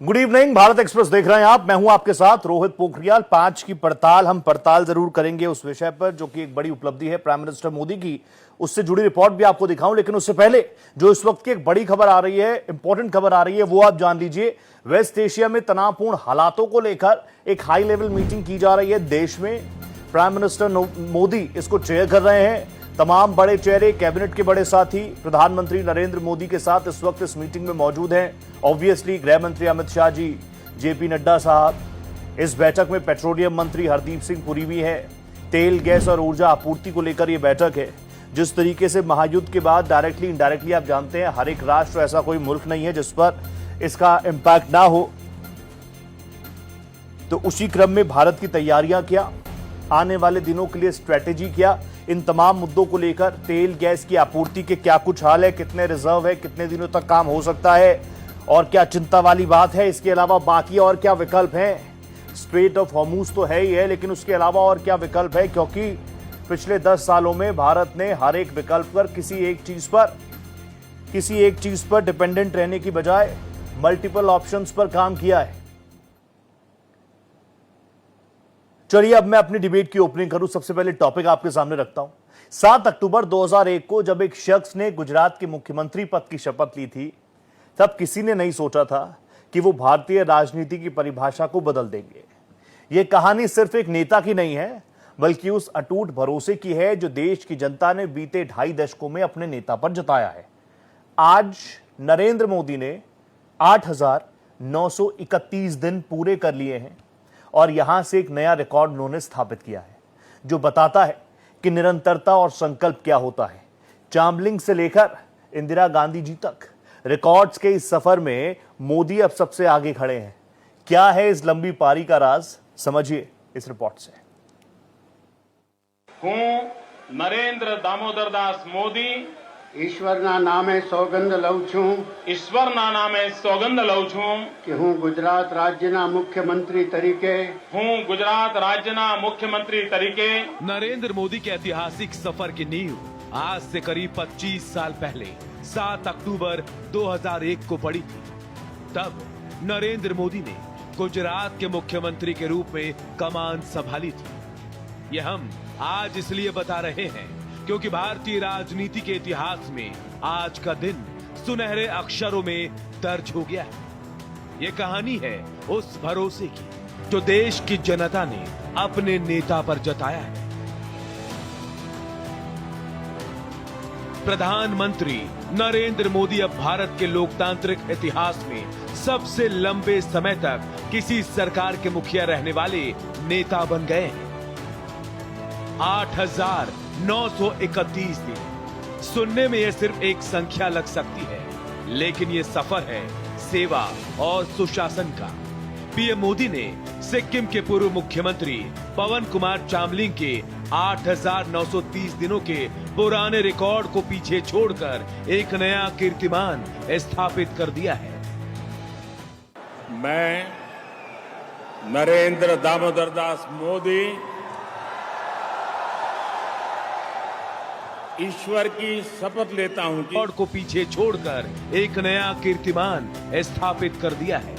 Good evening, Bharat express देख रहे हैं आप। मैं हूं आपके साथ रोहित पोखरियाल। 5 की पड़ताल हम पड़ताल जरूर करेंगे उस विषय पर जो कि एक बड़ी उपलब्धि है प्राइम मिनिस्टर मोदी की, उससे जुड़ी रिपोर्ट भी आपको दिखाऊं। लेकिन उससे पहले जो इस वक्त की एक बड़ी खबर आ रही है, इंपॉर्टेंट खबर आ रही है, वो आप जान लीजिए। वेस्ट एशिया में तनावपूर्ण हालातों को लेकर एक हाई लेवल मीटिंग की जा रही है देश में। प्राइम मिनिस्टर मोदी इसको चेयर कर रहे हैं। तमाम बड़े चेहरे, कैबिनेट के बड़े साथी प्रधानमंत्री नरेंद्र मोदी के साथ इस वक्त इस मीटिंग में मौजूद हैं। ऑब्वियसली गृह मंत्री अमित शाह जी, जेपी नड्डा साहब, इस बैठक में पेट्रोलियम मंत्री हरदीप सिंह पुरी भी है। तेल, गैस और ऊर्जा आपूर्ति को लेकर यह बैठक है। जिस तरीके से महायुद्ध के बाद डायरेक्टली इनडायरेक्टली आप जानते हैं हर एक राष्ट्र, ऐसा कोई मुल्क नहीं है जिस पर इसका इंपैक्ट ना हो, तो उसी क्रम में भारत की तैयारियां क्या, आने वाले दिनों के लिए स्ट्रेटेजी क्या, इन तमाम मुद्दों को लेकर, तेल गैस की आपूर्ति के क्या कुछ हाल है, कितने रिजर्व है, कितने दिनों तक काम हो सकता है और क्या चिंता वाली बात है। इसके अलावा बाकी और क्या विकल्प हैं। स्ट्रेट ऑफ हॉर्मुज तो है ही है, लेकिन उसके अलावा और क्या विकल्प है, क्योंकि पिछले 10 सालों में भारत ने हर एक विकल्प पर किसी एक चीज पर डिपेंडेंट रहने की बजाय मल्टीपल ऑप्शंस पर काम किया है। चलिए अब मैं अपनी डिबेट की ओपनिंग करूं। सबसे पहले टॉपिक आपके सामने रखता हूं। 7 अक्टूबर 2001 को जब एक शख्स ने गुजरात के मुख्यमंत्री पद की शपथ ली थी, तब किसी ने नहीं सोचा था कि वो भारतीय राजनीति की परिभाषा को बदल देंगे। यह कहानी सिर्फ एक नेता की नहीं है, बल्कि उस अटूट भरोसे की है जो देश की जनता ने बीते 2.5 दशकों में अपने नेता पर जताया है। आज नरेंद्र मोदी ने 8,931 दिन पूरे कर लिए हैं और यहां से एक नया रिकॉर्ड उन्होंने स्थापित किया है, जो बताता है कि निरंतरता और संकल्प क्या होता है। चाम्बलिंग से लेकर इंदिरा गांधी जी तक रिकॉर्ड्स के इस सफर में मोदी अब सबसे आगे खड़े हैं। क्या है इस लंबी पारी का राज, समझिए इस रिपोर्ट से। हूँ नरेंद्र दामोदर दास मोदी ઈશ્વરના નામે સોગંદ લઉં છું ઈશ્વરના નામે સોગંદ લઉં છું કે હું ગુજરાત રાજ્યના મુખ્યમંત્રી તરીકે હું गुजरात राज्यना मुख्यमंत्री तरीके नरेंद्र मोदी के ऐतिहासिक सफर की नींव आज से करीब 25 साल पहले 7 अक्टूबर 2001 को पड़ी थी। तब नरेंद्र मोदी ने गुजरात के मुख्यमंत्री के रूप में कमान संभाली थी। यह हम आज इसलिए बता रहे हैं क्योंकि भारतीय राजनीति के इतिहास में आज का दिन सुनहरे अक्षरों में दर्ज हो गया है। ये कहानी है उस भरोसे की जो देश की जनता ने अपने नेता पर जताया है। प्रधानमंत्री नरेंद्र मोदी अब भारत के लोकतांत्रिक इतिहास में सबसे लंबे समय तक किसी सरकार के मुखिया रहने वाले नेता बन गए हैं। 8,931 दिन। सुनने में यह सिर्फ एक संख्या लग सकती है, लेकिन यह सफर है सेवा और सुशासन का। पीएम मोदी ने सिक्किम के पूर्व मुख्यमंत्री पवन कुमार चामलिंग के 8,930 दिनों के पुराने रिकॉर्ड को पीछे छोड़कर एक नया कीर्तिमान स्थापित कर दिया है। मैं नरेंद्र दामोदर दास मोदी ईश्वर की शपथ लेता हूं कि रिकॉर्ड को पीछे छोड़कर एक नया कीर्तिमान स्थापित कर दिया है।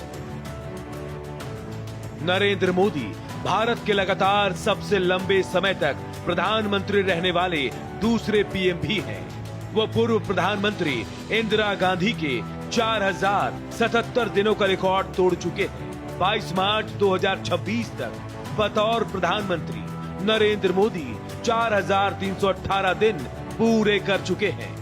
नरेंद्र मोदी भारत के लगातार सबसे लंबे समय तक प्रधानमंत्री रहने वाले दूसरे पीएम भी हैं। वो पूर्व प्रधानमंत्री इंदिरा गांधी के 4,077 दिनों का रिकॉर्ड तोड़ चुके हैं। 22 मार्च 2026 तक बतौर प्रधानमंत्री नरेंद्र मोदी 4,318 दिन पूरे कर चुके हैं।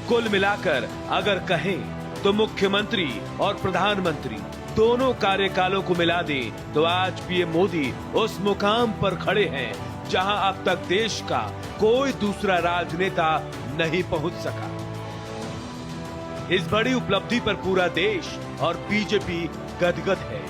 कुल मिलाकर अगर कहें तो मुख्यमंत्री और प्रधानमंत्री दोनों कार्यकालों को मिला दें तो आज पीएम मोदी उस मुकाम पर खड़े हैं जहां अब तक देश का कोई दूसरा राजनेता नहीं पहुंच सका। इस बड़ी उपलब्धि पर पूरा देश और बीजेपी गदगद है।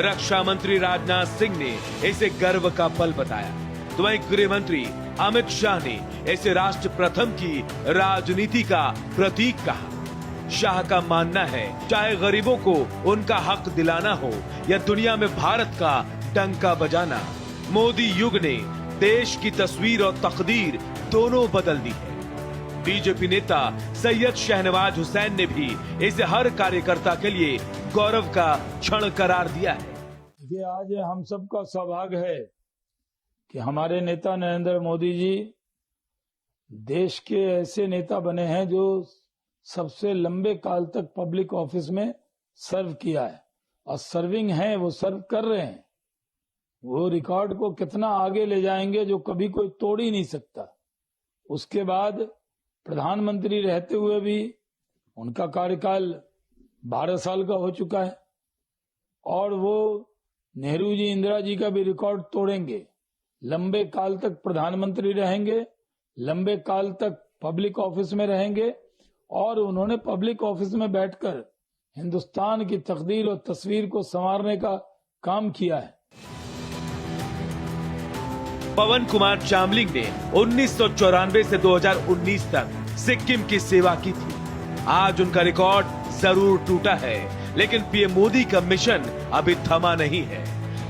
रक्षा मंत्री राजनाथ सिंह ने इसे गर्व का पल बताया, तो वहीं गृह मंत्री अमित शाह ने इसे राष्ट्र प्रथम की राजनीति का प्रतीक कहा। शाह का मानना है चाहे गरीबों को उनका हक दिलाना हो या दुनिया में भारत का डंका बजाना, मोदी युग ने देश की तस्वीर और तकदीर दोनों बदल दी है। बीजेपी नेता सैयद शहनवाज हुसैन ने भी इसे हर कार्यकर्ता के लिए गौरव का क्षण करार दिया है। देखिए, आज हम सबका सौभाग्य है कि हमारे नेता नरेंद्र मोदी जी देश के ऐसे नेता बने हैं जो सबसे लंबे काल तक पब्लिक ऑफिस में सर्व किया है और सर्विंग है, वो सर्व कर रहे हैं। वो रिकॉर्ड को कितना आगे ले जाएंगे जो कभी कोई तोड़ ही नहीं सकता। उसके बाद प्रधानमंत्री रहते हुए भी उनका कार्यकाल 12 साल का हो चुका है और वो नेहरू जी, इंदिरा जी का भी रिकॉर्ड तोड़ेंगे। लंबे काल तक प्रधानमंत्री रहेंगे, लंबे काल तक पब्लिक ऑफिस में रहेंगे और उन्होंने पब्लिक ऑफिस में बैठकर हिंदुस्तान की तकदीर और तस्वीर को संवारने का काम किया है। पवन कुमार चामलिंग ने 1994 से 2019 तक सिक्किम की सेवा की थी। आज उनका रिकॉर्ड जरूर टूटा है, लेकिन पीएम मोदी का मिशन अभी थमा नहीं है।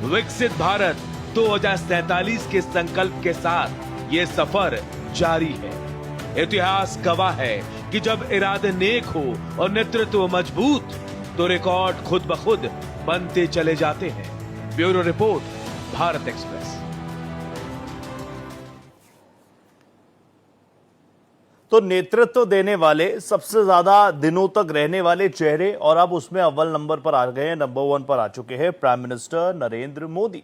विकसित भारत 2047 के संकल्प के साथ ये सफर जारी है। इतिहास गवाह है कि जब इरादे नेक हो और नेतृत्व मजबूत तो रिकॉर्ड खुद ब खुद बनते चले जाते हैं। Bureau report, Bharat express. तो नेतृत्व देने वाले, सबसे ज्यादा दिनों तक रहने वाले चेहरे, और अब उसमें अव्वल नंबर पर आ गए हैं, नंबर 1 पर आ चुके हैं प्राइम मिनिस्टर नरेंद्र मोदी।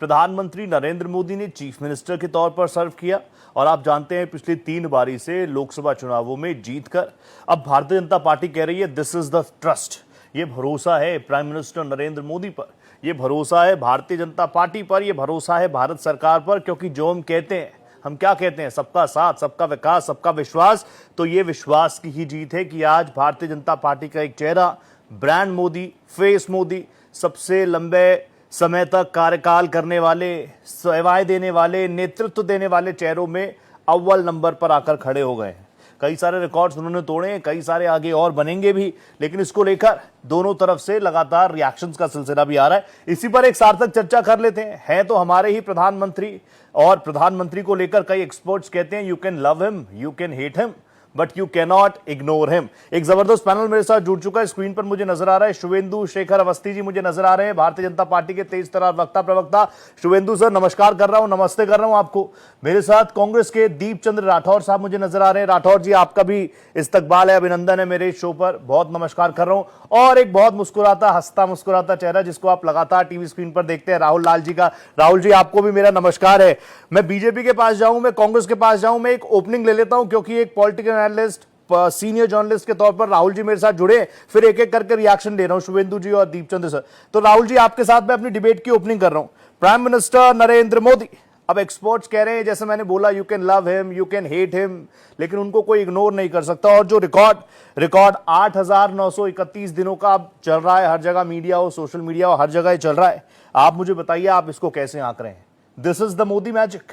प्रधानमंत्री नरेंद्र मोदी ने चीफ मिनिस्टर के तौर पर सर्व किया और आप जानते हैं पिछली 3 बारी से लोकसभा चुनावों में जीतकर अब भारतीय जनता पार्टी कह रही है दिस इज द ट्रस्ट। ये भरोसा है प्राइम मिनिस्टर नरेंद्र मोदी पर, ये भरोसा है भारतीय जनता पार्टी पर, ये भरोसा है भारत सरकार पर, क्योंकि जो हम कहते हैं, हम क्या कहते हैं, सबका साथ, सबका विकास, सबका विश्वास। तो ये विश्वास की ही जीत है कि आज भारतीय जनता पार्टी का एक चेहरा, ब्रांड मोदी, फेस मोदी, सबसे लंबे समय तक कार्यकाल करने वाले, सेवाएं देने वाले, नेतृत्व देने वाले चेहरों में अव्वल नंबर पर आकर खड़े हो गए हैं। कई सारे रिकॉर्ड्स उन्होंने तोड़े हैं, कई सारे आगे और बनेंगे भी, लेकिन इसको लेकर दोनों तरफ से लगातार रिएक्शंस का सिलसिला भी आ रहा है। इसी पर एक सार्थक चर्चा कर लेते हैं तो हमारे ही प्रधानमंत्री, और प्रधानमंत्री को लेकर कई एक्सपर्ट्स कहते हैं you can love him, you can hate him, but you cannot ignore him. एक जबरदस्त पैनल मेरे साथ जुड़ चुका है, स्क्रीन पर मुझे नजर आ रहा है शुवेंदु शेखर अवस्थी जी मुझे नजर आ रहे हैं, भारतीय जनता पार्टी के तेज तर्रार वक्ता प्रवक्ता। शुवेंदु सर नमस्कार कर रहा हूं, नमस्ते कर रहा हूं आपको। मेरे साथ कांग्रेस के दीप चंद्र राठौर साहब मुझे नजर आ रहे हैं। राठौर जी, आपका भी इस्तकबाल है, अभिनंदन है मेरे शो पर, बहुत नमस्कार कर रहा हूं। और एक बहुत मुस्कुराता, हंसता मुस्कुराता चेहरा जिसको आप लगातार टीवी स्क्रीन पर देखते हैं, राहुल लाल जी का। राहुल जी, आपको भी मेरा नमस्कार है। मैं बीजेपी के पास जाऊं, मैं कांग्रेस के पास जाऊं, मैं एक ओपनिंग ले लेता हूं क्योंकि एक पॉलिटिकल एनालिस्ट, सीनियर जर्नलिस्ट के तौर पर राहुल जी मेरे साथ जुड़े, फिर एक एक करके रिएक्शन ले रहा हूं, शुवेंदु जी और दीपचंद्र सर। तो राहुल जी, आपके साथ मैं अपनी डिबेट की ओपनिंग कर रहा हूं। प्राइम मिनिस्टर नरेंद्र मोदी, अब एक्सपर्ट्स कह रहे हैं, जैसे मैंने बोला, you can love him, you can hate him, लेकिन उनको कोई इग्नोर नहीं कर सकता। और जो रिकॉर्ड 8,931 दिनों का अब चल रहा है, हर जगह मीडिया हो, सोशल मीडिया हो, हर जगह चल रहा है। आप मुझे बताइए, आप इसको कैसे आंक रहे हैं? This is the Modi magic.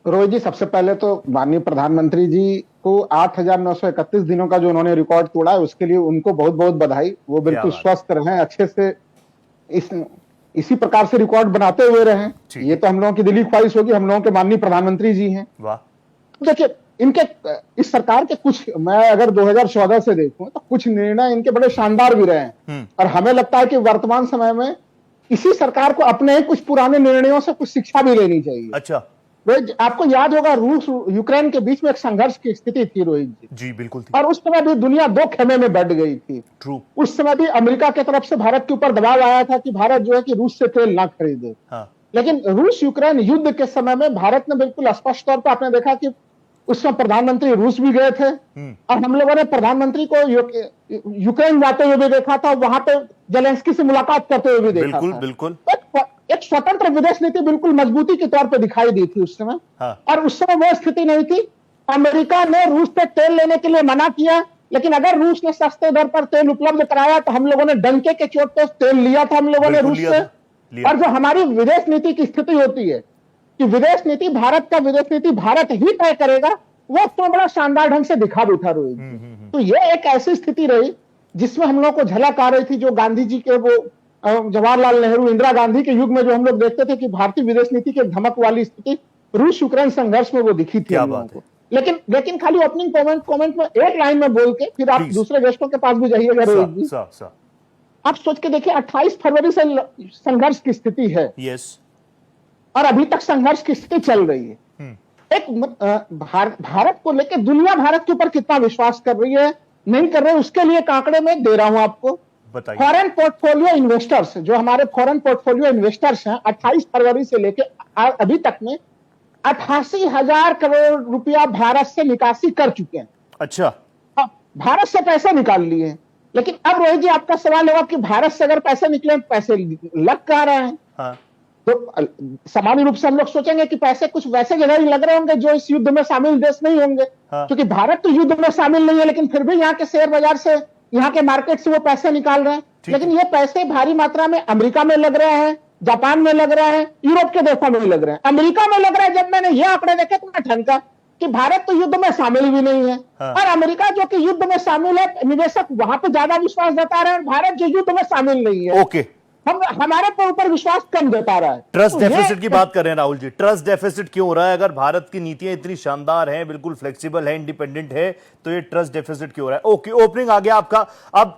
Rohit ji, सबसे पहले तो माननीय प्रधानमंत्री जी को 8,931 दिनों का जो उन्होंने रिकॉर्ड तोड़ा है उसके लिए उनको बहुत बहुत बधाई। वो बिल्कुल स्वस्थ रहें, अच्छे से इसी प्रकार से रिकॉर्ड बनाते हुए रहें। ये तो हम लोगों की दिली ख्वाहिश होगी, हम लोगों के माननीय प्रधानमंत्री जी हैं। देखिए, इनके इस सरकार के कुछ, मैं अगर 2014 से देखूं तो कुछ निर्णय इनके बड़े शानदार भी रहे हैं और हमें लगता है कि वर्तमान समय में इसी सरकार को अपने कुछ पुराने निर्णयों से कुछ शिक्षा भी लेनी चाहिए। अच्छा, आपको याद होगा रूस यूक्रेन के बीच में एक संघर्ष की स्थिति थी रोहित जी। जी बिल्कुल थी। और उस समय भी दुनिया 2 खेमे में बढ़ गई थी। ट्रू। उस समय भी अमेरिका की तरफ से भारत के ऊपर दबाव आया था कि भारत जो है कि रूस से तेल ना खरीदे। हाँ। लेकिन रूस यूक्रेन युद्ध के समय में भारत ने बिल्कुल स्पष्ट तौर पर, आपने देखा कि उस समय प्रधानमंत्री रूस भी गए थे और हम लोगों ने प्रधानमंत्री को यूक्रेन जाते हुए भी देखा था, वहां पे जेलेंस्की से मुलाकात करते हुए भी देखा था। बिल्कुल। एक स्वतंत्र विदेश नीति बिल्कुल मजबूती के तौर पे दिखाई दी थी उस समय। हाँ। और उस समय वो स्थिति नहीं थी। अमेरिका ने रूस से तेल लेने के लिए मना किया, लेकिन अगर रूस ने सस्ते दर पर तेल उपलब्ध कराया तो हम लोगों ने डंके के चोट पे तेल लिया था हम लोगों ने रूस से। और जो हमारी विदेश नीति की स्थिति होती है कि विदेश नीति, भारत का विदेश नीति भारत ही तय करेगा, वो तो बड़ा शानदार ढंग से दिखा भी था रोहित। तो ये एक ऐसी स्थिति रही जिसमें हम लोग को झलक आ रही थी, जो गांधी जी के, वो जवाहरलाल नेहरू, इंदिरा गांधी के युग में जो हम लोग देखते थे कि भारतीय विदेश नीति की धमक वाली स्थिति रूस यूक्रेन संघर्ष में वो दिखी थी हम लोगों को। लेकिन खाली ओपनिंग कमेंट में एक लाइन में बोल के फिर आप Please. दूसरे गेस्टों के पास भी जाइएगा रोहित जी। सर आप सोच के देखिए 28 फरवरी से संघर्ष की स्थिति है यस और अभी तक संघर्ष की स्थिति चल रही है। एक भारत को लेकर दुनिया भारत के ऊपर कितना विश्वास कर रही है नहीं कर रही है, उसके लिए एक आंकड़े में दे रहा हूं आपको। बताइए। फॉरेन पोर्टफोलियो इन्वेस्टर्स जो हमारे फॉरेन पोर्टफोलियो इन्वेस्टर्स हैं 28 फरवरी से लेकर अभी तक में 88,000 करोड़ रुपया भारत से निकासी कर चुके हैं। अच्छा, भारत से पैसे निकाल लिए। लेकिन अब रोहित जी आपका सवाल होगा कि भारत से अगर पैसे निकले तो पैसे लग कहां रहे हैं? हाँ तो सामान्य रूप से हम लोग सोचेंगे कि पैसे कुछ वैसे जगह ही लग रहे होंगे जो इस युद्ध में शामिल देश नहीं होंगे। हाँ। क्योंकि भारत तो युद्ध में शामिल नहीं है, लेकिन फिर भी यहाँ के शेयर बाजार से, यहाँ के मार्केट से वो पैसे निकाल रहे हैं। लेकिन ये पैसे भारी मात्रा में अमेरिका में लग रहे हैं, जापान में लग रहे हैं, यूरोप के देशों में लग रहे हैं। अमेरिका में लग रहा है, जब मैंने ये आंकड़े देखे तो मैं ठनका कि भारत तो युद्ध में शामिल भी नहीं है। हाँ। और अमेरिका जो कि युद्ध में शामिल है, निवेशक वहां पे ज्यादा विश्वास जता रहे हैं, भारत जो युद्ध में शामिल नहीं है ओके, हमारे ऊपर विश्वास कम जता रहा है। ट्रस्ट तो ये- डेफिसिट की बात कर रहे हैं राहुल जी। ट्रस्ट डेफिसिट क्यों हो रहा है? अगर भारत की नीतियां इतनी शानदार हैं, बिल्कुल फ्लेक्सिबल है, इंडिपेंडेंट है, तो ये ट्रस्ट डेफिसिट क्यों हो रहा है? ओके, ओपनिंग आ गया आपका।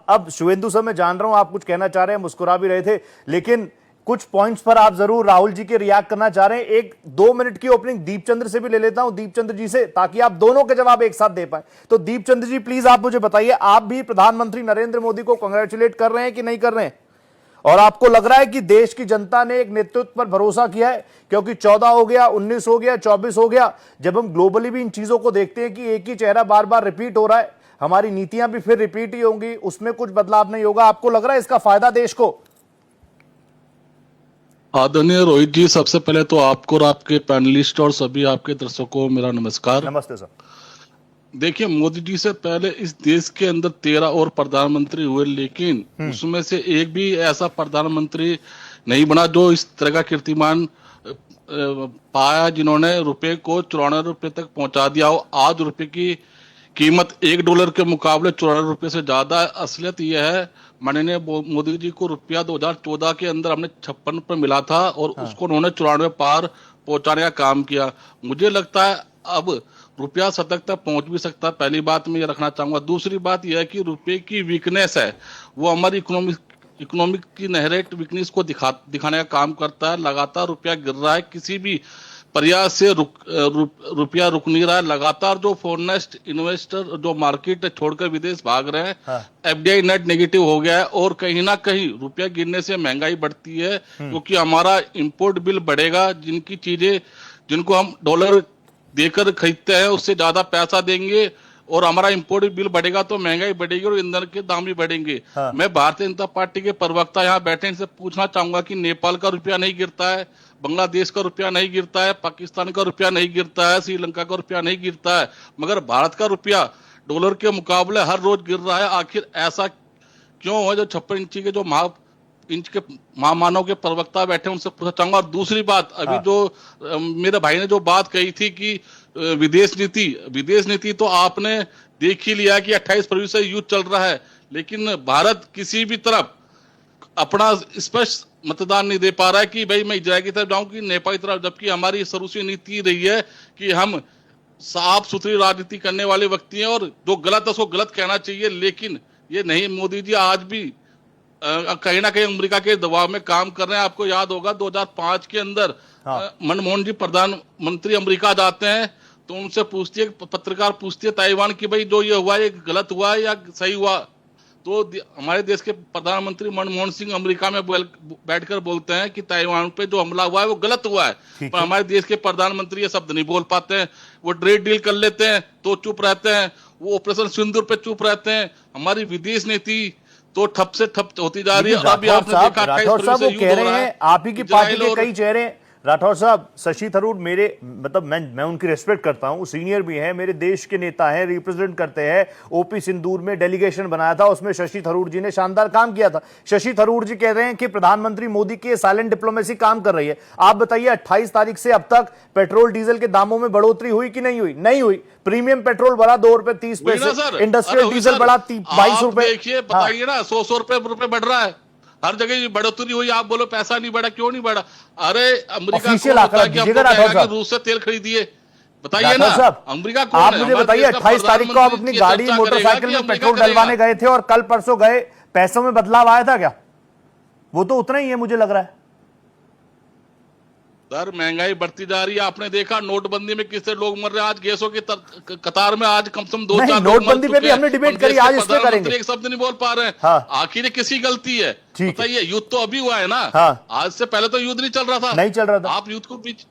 अब शुभेंदु सर, मैं जान रहा हूं आप कुछ कहना चाह रहे हैं, मुस्कुरा भी रहे थे, लेकिन कुछ पॉइंट्स पर आप जरूर राहुल जी के रिएक्ट करना चाह रहे हैं। एक 2 मिनट की ओपनिंग दीपचंद्र से भी ले लेता हूं, दीपचंद्र जी से, ताकि आप दोनों के जवाब एक साथ दे पाए। तो दीपचंद्र जी प्लीज आप मुझे बताइए, आप भी प्रधानमंत्री नरेंद्र मोदी को कांग्रेचुलेट कर रहे हैं कि नहीं कर रहे हैं? और आपको लग रहा है कि देश की जनता ने एक नेतृत्व पर भरोसा किया है? क्योंकि 14 हो गया, 19 हो गया, 24 हो गया, जब हम ग्लोबली भी इन चीजों को देखते हैं कि एक ही चेहरा बार बार रिपीट हो रहा है, हमारी नीतियां भी फिर रिपीट ही होंगी, उसमें कुछ बदलाव नहीं होगा, आपको लग रहा है इसका फायदा देश को? आदरणीय रोहित जी, सबसे पहले तो आपको और आपके पैनलिस्ट और सभी आपके दर्शकों को मेरा नमस्कार। नमस्ते सर। देखिए, मोदी जी से पहले इस देश के अंदर 13 और प्रधानमंत्री हुए, लेकिन उसमें से एक भी ऐसा प्रधानमंत्री नहीं बना जो इस तरह का कीर्तिमान पाया, जिन्होंने रुपए को 94 रुपए तक पहुंचा दिया हो। आज रुपए की कीमत $1 के मुकाबले 94 रुपए से ज्यादा है। असलियत यह है, माननीय मोदी जी को रुपया 2014 के अंदर हमने 56 पर मिला था और उसको उन्होंने 94 पार पहुंचाने का काम किया। मुझे लगता है अब रुपया शतक तक पहुंच भी सकता है। पहली बात मैं ये रखना चाहूंगा। दूसरी बात यह है कि रुपए की वीकनेस है, वो हमारी इकोनॉमिक की इनहेरेंट वीकनेस को दिखाने का काम करता है। लगातार रुपया गिर रहा है, किसी भी प्रयास से रुपया रुक नहीं रहा है। लगातार जो फॉरेन इन्वेस्टर जो मार्केट छोड़कर विदेश भाग रहे हैं, एफडीआई नेट नेगेटिव हो गया है और कहीं ना कहीं रुपया गिरने से महंगाई बढ़ती है, क्योंकि हमारा इंपोर्ट बिल बढ़ेगा। जिनकी चीजें जिनको हम डॉलर देकर खरीदते हैं उससे ज्यादा पैसा देंगे और हमारा इंपोर्ट बिल बढ़ेगा तो महंगाई बढ़ेगी और ईंधन के दाम भी बढ़ेंगे। मैं भारतीय जनता पार्टी के प्रवक्ता यहाँ बैठे इनसे पूछना चाहूंगा कि नेपाल का रुपया नहीं गिरता है, बांग्लादेश का रुपया नहीं गिरता है, पाकिस्तान का रुपया नहीं गिरता है, श्रीलंका का रुपया नहीं गिरता है, मगर भारत का रुपया डॉलर के मुकाबले हर रोज गिर रहा है। आखिर ऐसा क्यों है? जो 56 इंची के जो इंच के महामानव के प्रवक्ता बैठे उनसे पूछना चाहूंगा। और दूसरी बात, अभी जो मेरे भाई ने जो बात कही थी कि विदेश नीति तो आपने देख ही लिया कि 28 फरवरी से युद्ध चल रहा है, लेकिन भारत किसी भी तरफ अपना स्पष्ट मतदान नहीं दे पा रहा है कि भाई मैं इजराइल की तरफ जाऊं कि नेपाल की तरफ, जबकि हमारी शुरू से नीति रही है कि हम साफ सुथरी राजनीति करने वाले व्यक्ति हैं और जो गलत है उसको गलत कहना चाहिए। लेकिन ये नहीं, मोदी जी आज भी कहीं ना कहीं अमेरिका के दबाव में काम कर रहे हैं। आपको याद होगा 2005 के अंदर मनमोहन जी प्रधानमंत्री अमेरिका जाते हैं तो उनसे पूछती है, पत्रकार पूछती है ताइवान की, भाई जो ये हुआ ये गलत हुआ या सही हुआ? तो हमारे देश के प्रधानमंत्री मनमोहन सिंह अमेरिका में बैठकर बोलते हैं कि ताइवान पे जो हमला हुआ है वो गलत हुआ है। पर हमारे देश के प्रधानमंत्री ये शब्द नहीं बोल पाते हैं। वो ट्रेड डील कर लेते हैं तो चुप रहते हैं, वो ऑपरेशन सिंदूर पे चुप रहते हैं। हमारी विदेश नीति तो ठप से ठप होती जा रही है। अभी आपने देखा राठौर साहब वो कह रहे हैं, आप ही की पार्टी के कई चेहरे, राठौर साहब, शशि थरूर मेरे मतलब मैं उनकी रेस्पेक्ट करता हूं, सीनियर भी हैं, मेरे देश के नेता हैं, रिप्रेजेंट करते हैं। ओपी सिंदूर में डेलीगेशन बनाया था, उसमें शशि थरूर जी ने शानदार काम किया था। शशि थरूर जी कह रहे हैं कि प्रधानमंत्री मोदी की साइलेंट डिप्लोमेसी काम कर रही है। आप बताइए, 28 तारीख से अब तक पेट्रोल डीजल के दामों में बढ़ोतरी हुई कि नहीं हुई? नहीं हुई। प्रीमियम पेट्रोल बढ़ा ₹2.30, इंडस्ट्रियल डीजल बढ़ा ₹22। देखिए, बताइए ना, 100 रुपए बढ़ रहा है, हर जगह बढ़ोतरी हुई। आप बोलो पैसा नहीं बढ़ा, क्यों नहीं बढ़ा? अरे अमेरिका को रूस से तेल खरीदिए, बताइए ना, राठौर साहब, अमेरिका कौन आप है? मुझे हमारे बताइए, देश का 28 तारीख को आप प्रधानमंत्री अपनी ये गाड़ी चर्चा मोटरसाइकिल करेगा में कि पेट्रोल अमेरिका डलवाने करेगा। गए थे और कल परसों गए, पैसों में बदलाव आया था क्या? वो तो उतना ही है मुझे लग रहा है। सर महंगाई बढ़ती जा रही है, आपने देखा नोटबंदी में किससे लोग मर रहे हैं। आज गैसों की कतार में आज कम से कम 2-4 लोग मर नोटबंदी पे चुके भी हैं। हमने डिबेट हम करी, देश के आज इस पे प्रधानमंत्री करेंगे। एक शब्द नहीं बोल पा रहे हैं। हाँ। आखिर ये किसी गलती है? ठीक है। बताइए, युद्ध तो अभी हुआ है ना। हाँ। आज से पहले तो युद्ध नहीं चल रहा था। नहीं चल रहा था। आप युद्ध को बीच,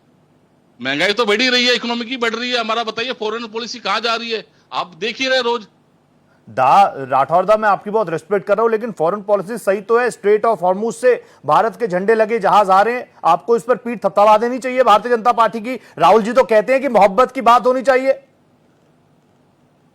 महंगाई तो बढ़ ही रही है, इकोनॉमी की बढ़ रही है। हमारा बताइए फॉरेन पॉलिसी कहां जा रही है? आप देख ही रहे रोज। राठौर दा, मैं आपकी बहुत रिस्पेक्ट कर रहा हूं, लेकिन फॉरेन पॉलिसी सही तो है। स्ट्रेट ऑफ हॉर्मुज से भारत के झंडे लगे जहाज आ रहे हैं, आपको इस पर पीठ थपथपा देनी चाहिए भारतीय जनता पार्टी की। राहुल जी तो कहते हैं कि मोहब्बत की बात होनी चाहिए।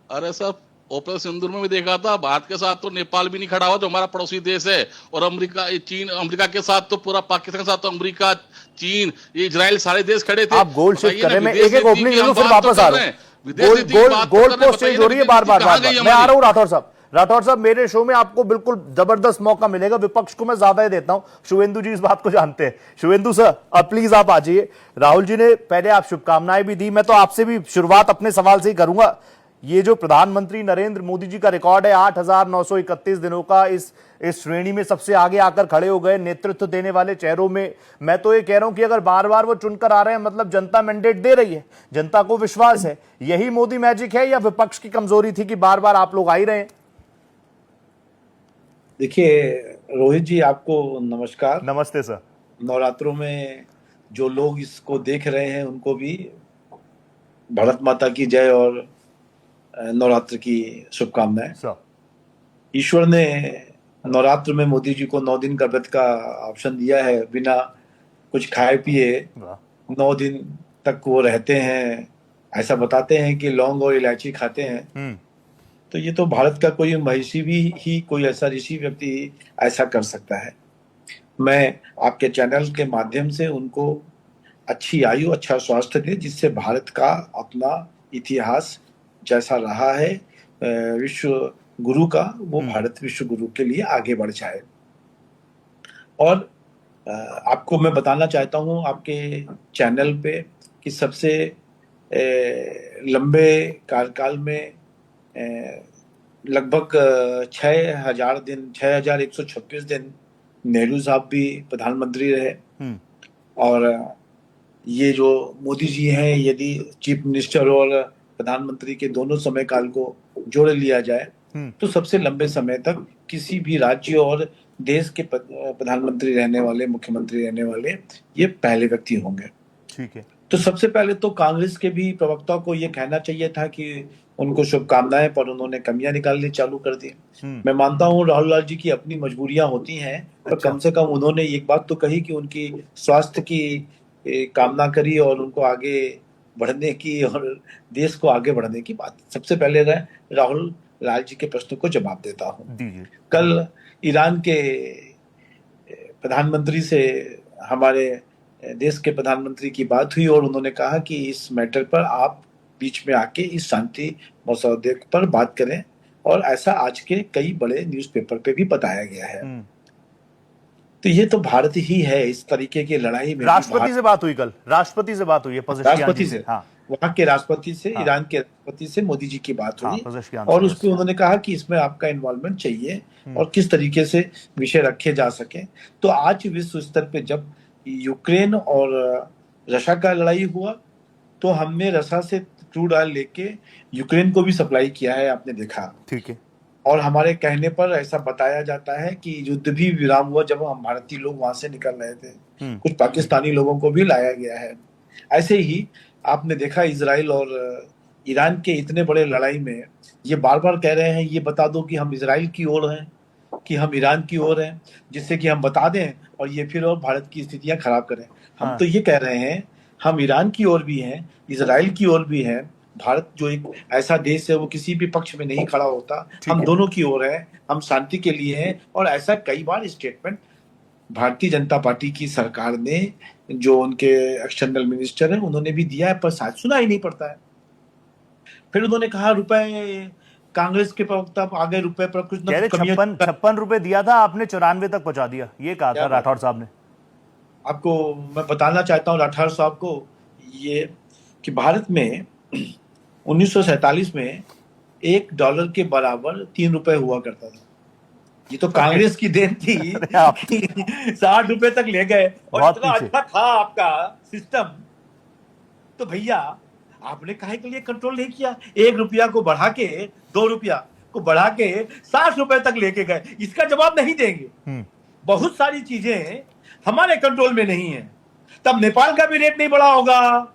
अरे सर, ऑपरेशन सिंदूर में भी देखा था, भारत के साथ तो नेपाल भी नहीं खड़ा हुआ जो हमारा पड़ोसी देश है, और अमेरिका, चीन, अमेरिका के साथ तो पूरा पाकिस्तान के साथ तो अमेरिका, चीन, इजराइल सारे देश खड़े थे। आप गोल शिफ्ट कर रहे हैं, मैं एक एक ओपनिंग ले लूं, फिर वापस आ रहा हूं। गोल पोस्ट चेंज हो रही है बार बार। मैं आ रहा हूं राठौर साहब। राठौर साहब, मेरे शो में आपको बिल्कुल जबरदस्त मौका मिलेगा, विपक्ष को मैं ज्यादा ही देता हूं। शुभेंदु जी इस बात को जानते हैं। शुभेंदु सर, अब प्लीज आप आ जाइए। राहुल जी ने पहले आप शुभकामनाएं भी दी, मैं तो आपसे भी शुरुआत अपने सवाल से ही करूंगा। ये जो प्रधानमंत्री नरेंद्र मोदी जी का रिकॉर्ड है 8,931 दिनों का, इस श्रेणी में सबसे आगे आकर खड़े हो गए नेतृत्व देने वाले चेहरों में। मैं तो ये कह रहा हूं कि अगर बार बार वो चुनकर आ रहे हैं, मतलब जनता मैंडेट दे रही है, जनता को विश्वास है। यही मोदी मैजिक है या विपक्ष की कमजोरी थी कि बार बार आप लोग आ ही रहे हैं? देखिए रोहित जी, आपको नमस्कार। नमस्ते सर। नवरात्रों में जो लोग इसको देख रहे हैं उनको भी भारत माता की जय और नवरात्र की शुभकामनाएं। ईश्वर ने नवरात्र में मोदी जी को 9 दिन का व्रत का ऑप्शन दिया है। बिना कुछ खाए पिए 9 दिन तक वो रहते हैं। ऐसा बताते हैं कि लौंग और इलायची खाते हैं। तो ये तो भारत का कोई महिषी भी ही कोई ऐसा ऋषि व्यक्ति ऐसा कर सकता है। मैं आपके चैनल के माध्यम से उनको अच्छी आयु, अच्छा स्वास्थ्य दे, जिससे भारत का अपना इतिहास जैसा रहा है विश्व गुरु का, वो भारत विश्व गुरु के लिए आगे बढ़ जाए। और आपको मैं बताना चाहता हूँ आपके चैनल पे कि सबसे लंबे कार्यकाल में लगभग 6,000 दिन, 6,126 दिन नेहरू साहब भी प्रधानमंत्री रहे। और ये जो मोदी जी हैं, यदि चीफ मिनिस्टर और प्रधानमंत्री के दोनों समय काल को जोड़ लिया जाए तो सबसे लंबे समय तक किसी भी राज्य और देश के प्रधानमंत्री रहने वाले, मुख्यमंत्री रहने वाले, ये पहले व्यक्ति होंगे। ठीक है। तो सबसे पहले तो कांग्रेस के भी प्रवक्ता को ये कहना चाहिए था कि उनको शुभकामनाएं, पर उन्होंने कमियां निकालनी चालू कर दी। मैं मानता हूं राहुल लाल जी की अपनी मजबूरियां होती हैं, पर कम से कम उन्होंने एक बात तो कही कि उनकी स्वास्थ्य की कामना करी और उनको आगे बढ़ने की और देश को आगे बढ़ने की बात। सबसे पहले राहुल लाल जी के प्रश्न को जवाब देता हूं। कल ईरान के प्रधानमंत्री से हमारे देश के प्रधानमंत्री की बात हुई और उन्होंने कहा कि इस मैटर पर आप बीच में आके इस शांति मसौदे पर बात करें, और ऐसा आज के कई बड़े न्यूज़पेपर पे भी बताया गया है। तो ये तो भारत ही है इस तरीके की लड़ाई में। राष्ट्रपति से बात हुई कल, राष्ट्रपति से बात हुई है, राष्ट्रपति से, हाँ। वहां के राष्ट्रपति से, हाँ। ईरान के राष्ट्रपति से मोदी जी की बात हुई, और उसमें उन्होंने कहा कि इसमें आपका इन्वॉल्वमेंट चाहिए और किस तरीके से विषय रखे जा सके। तो आज विश्व स्तर पे जब यूक्रेन और रशिया का लड़ाई हुआ तो हमने रशिया से क्रूड ऑयल लेके यूक्रेन को भी सप्लाई किया है, आपने देखा। ठीक है। और हमारे कहने पर ऐसा बताया जाता है कि युद्ध भी विराम हुआ जब हम भारतीय लोग वहां से निकल रहे थे। कुछ पाकिस्तानी लोगों को भी लाया गया है। ऐसे ही आपने देखा इजराइल और ईरान के इतने बड़े लड़ाई में ये बार बार कह रहे हैं, ये बता दो कि हम इजराइल की ओर हैं कि हम ईरान की ओर हैं, जिससे कि हम बता दें और ये फिर और भारत की स्थितियां खराब करें। हम तो ये कह रहे हैं हम ईरान की ओर भी हैं, इजराइल की ओर भी हैं। भारत जो एक ऐसा देश है वो किसी भी पक्ष में नहीं खड़ा होता, हम दोनों की ओर है, हम शांति के लिए हैं। और ऐसा कई बार स्टेटमेंट भारतीय जनता पार्टी की सरकार ने, जो उनके एक्सटर्नल मिनिस्टर हैं, उन्होंने भी दिया है, पर शायद सुना ही नहीं पड़ता है। फिर उन्होंने कहा रुपए, कांग्रेस के प्रवक्ता आगे रुपए पर कुछ 56 रुपए दिया था, आपने 94 तक पहुंचा दिया, ये कहा था राठौर साहब ने। आपको मैं बताना चाहता हूँ राठौर साहब को ये कि भारत में 1947 में $1 के बराबर 3 रुपए हुआ करता था। ये तो कांग्रेस की देन थी कि 60 रुपए तक ले गए और इतना अच्छा था आपका सिस्टम। तो भैया आपने काहे के लिए कंट्रोल नहीं किया? 1 रुपया को बढ़ा के 2 रुपया को बढ़ा के 60 रुपए तक लेके गए। इसका जवाब नहीं देंगे। बहुत सारी चीजें हमारे कंट्रोल में नहीं है। तब नेपाल का भी रेट नहीं बढ़ा होगा,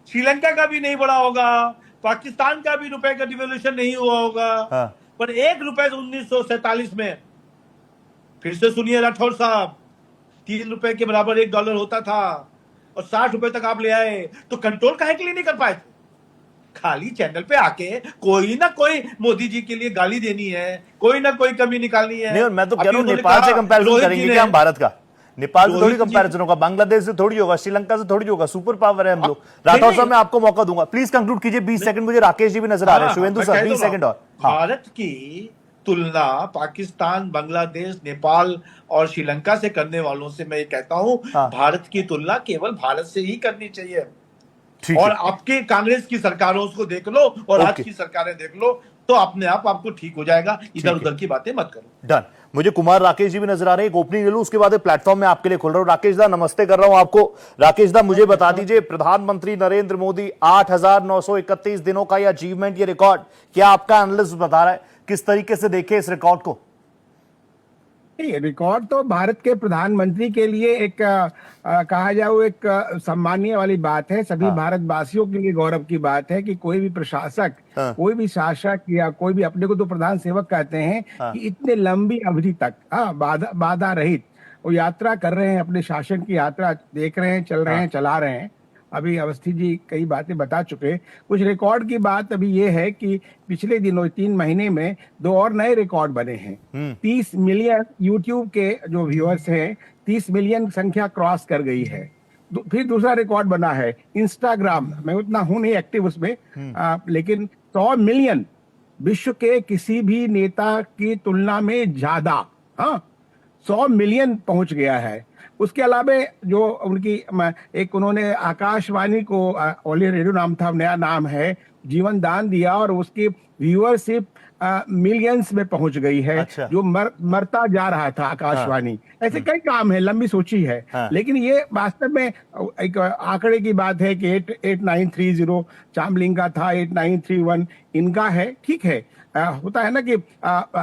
श्रीलंका का भी नहीं बढ़ा होगा, पाकिस्तान का भी रुपए का डिवैल्यूएशन नहीं हुआ होगा। पर 1 रुपए 1947 में, फिर से सुनिए राठौर साहब, 3 रुपए के बराबर $1 होता था और 60 रुपए तक आप ले आए। तो कंट्रोल काहे के लिए नहीं कर पाए थे? खाली चैनल पे आके कोई ना कोई मोदी जी के लिए गाली देनी है, कोई ना कोई कमी निकालनी है। नहीं, और मैं तो कह रहा हूं नेपाल से कंपैरिजन करेंगे क्या हम भारत का? नेपाल से थोड़ी कंपैरिजन होगा, बांग्लादेश से थोड़ी होगा, श्रीलंका से थोड़ी होगा। सुपर पावर है हम लोग। राठौर साहब मैं आपको मौका दूंगा, प्लीज कंक्लूड कीजिए। 20 सेकंड। मुझे राकेश जी भी नजर आ रहे हैं। शुभेंदु सर 20 सेकंड और। भारत की तुलना पाकिस्तान, बांग्लादेश, नेपाल और श्रीलंका से करने वालों से मैं ये कहता हूं, भारत की तुलना केवल भारत से ही करनी चाहिए। और आपके कांग्रेस की सरकारों को देख लो और आज की सरकारें देख लो, तो अपने आप आपको ठीक हो जाएगा। इधर उधर की बातें मत करो। डन। मुझे कुमार राकेश जी भी नजर आ रहे हैं। एक ओपनिंग ले लूं, उसके बाद प्लेटफॉर्म में आपके लिए खोल रहा हूं। राकेश दा नमस्ते कर रहा हूं आपको। राकेश दा मुझे बता दीजिए, प्रधानमंत्री नरेंद्र मोदी 8,931 दिनों का ये अचीवमेंट, ये रिकॉर्ड, क्या आपका एनालिस्ट बता रहा है? किस तरीके से देखे इस रिकॉर्ड को? रिकॉर्ड तो भारत के प्रधानमंत्री के लिए एक कहा जाए एक सम्मानीय वाली बात है। सभी भारतवासियों के लिए गौरव की बात है कि कोई भी प्रशासक, कोई भी शासक या कोई भी, अपने को तो प्रधान सेवक कहते हैं, कि इतने लंबी अवधि तक बाधा रहित वो यात्रा कर रहे हैं। अपने शासन की यात्रा देख रहे हैं, चल रहे हैं, चला रहे हैं। अभी अवस्थी जी कई बातें बता चुके। कुछ रिकॉर्ड की बात अभी ये है कि पिछले दिनों 3 महीने में 2 और नए रिकॉर्ड बने हैं। 30 मिलियन यूट्यूब के जो व्यूअर्स हैं, 30 मिलियन संख्या क्रॉस कर गई है। फिर दूसरा रिकॉर्ड बना है इंस्टाग्राम। मैं उतना हूं नहीं एक्टिव उसमें, लेकिन 100 मिलियन विश्व के किसी भी नेता की तुलना में ज्यादा 100 मिलियन पहुंच गया है। उसके अलावा जो उनकी एक उन्होंने आकाशवाणी को, ऑल रेडियो नाम था, नया नाम है, जीवन दान दिया और उसकी व्यूअरशिप मिलियंस में पहुंच गई है। अच्छा। जो मरता जा रहा था आकाशवाणी। ऐसे कई काम है, लंबी सूची है। लेकिन ये वास्तव में एक आंकड़े की बात है कि 8930 चामलिंग का था, 8931 इनका है। ठीक है, होता है ना कि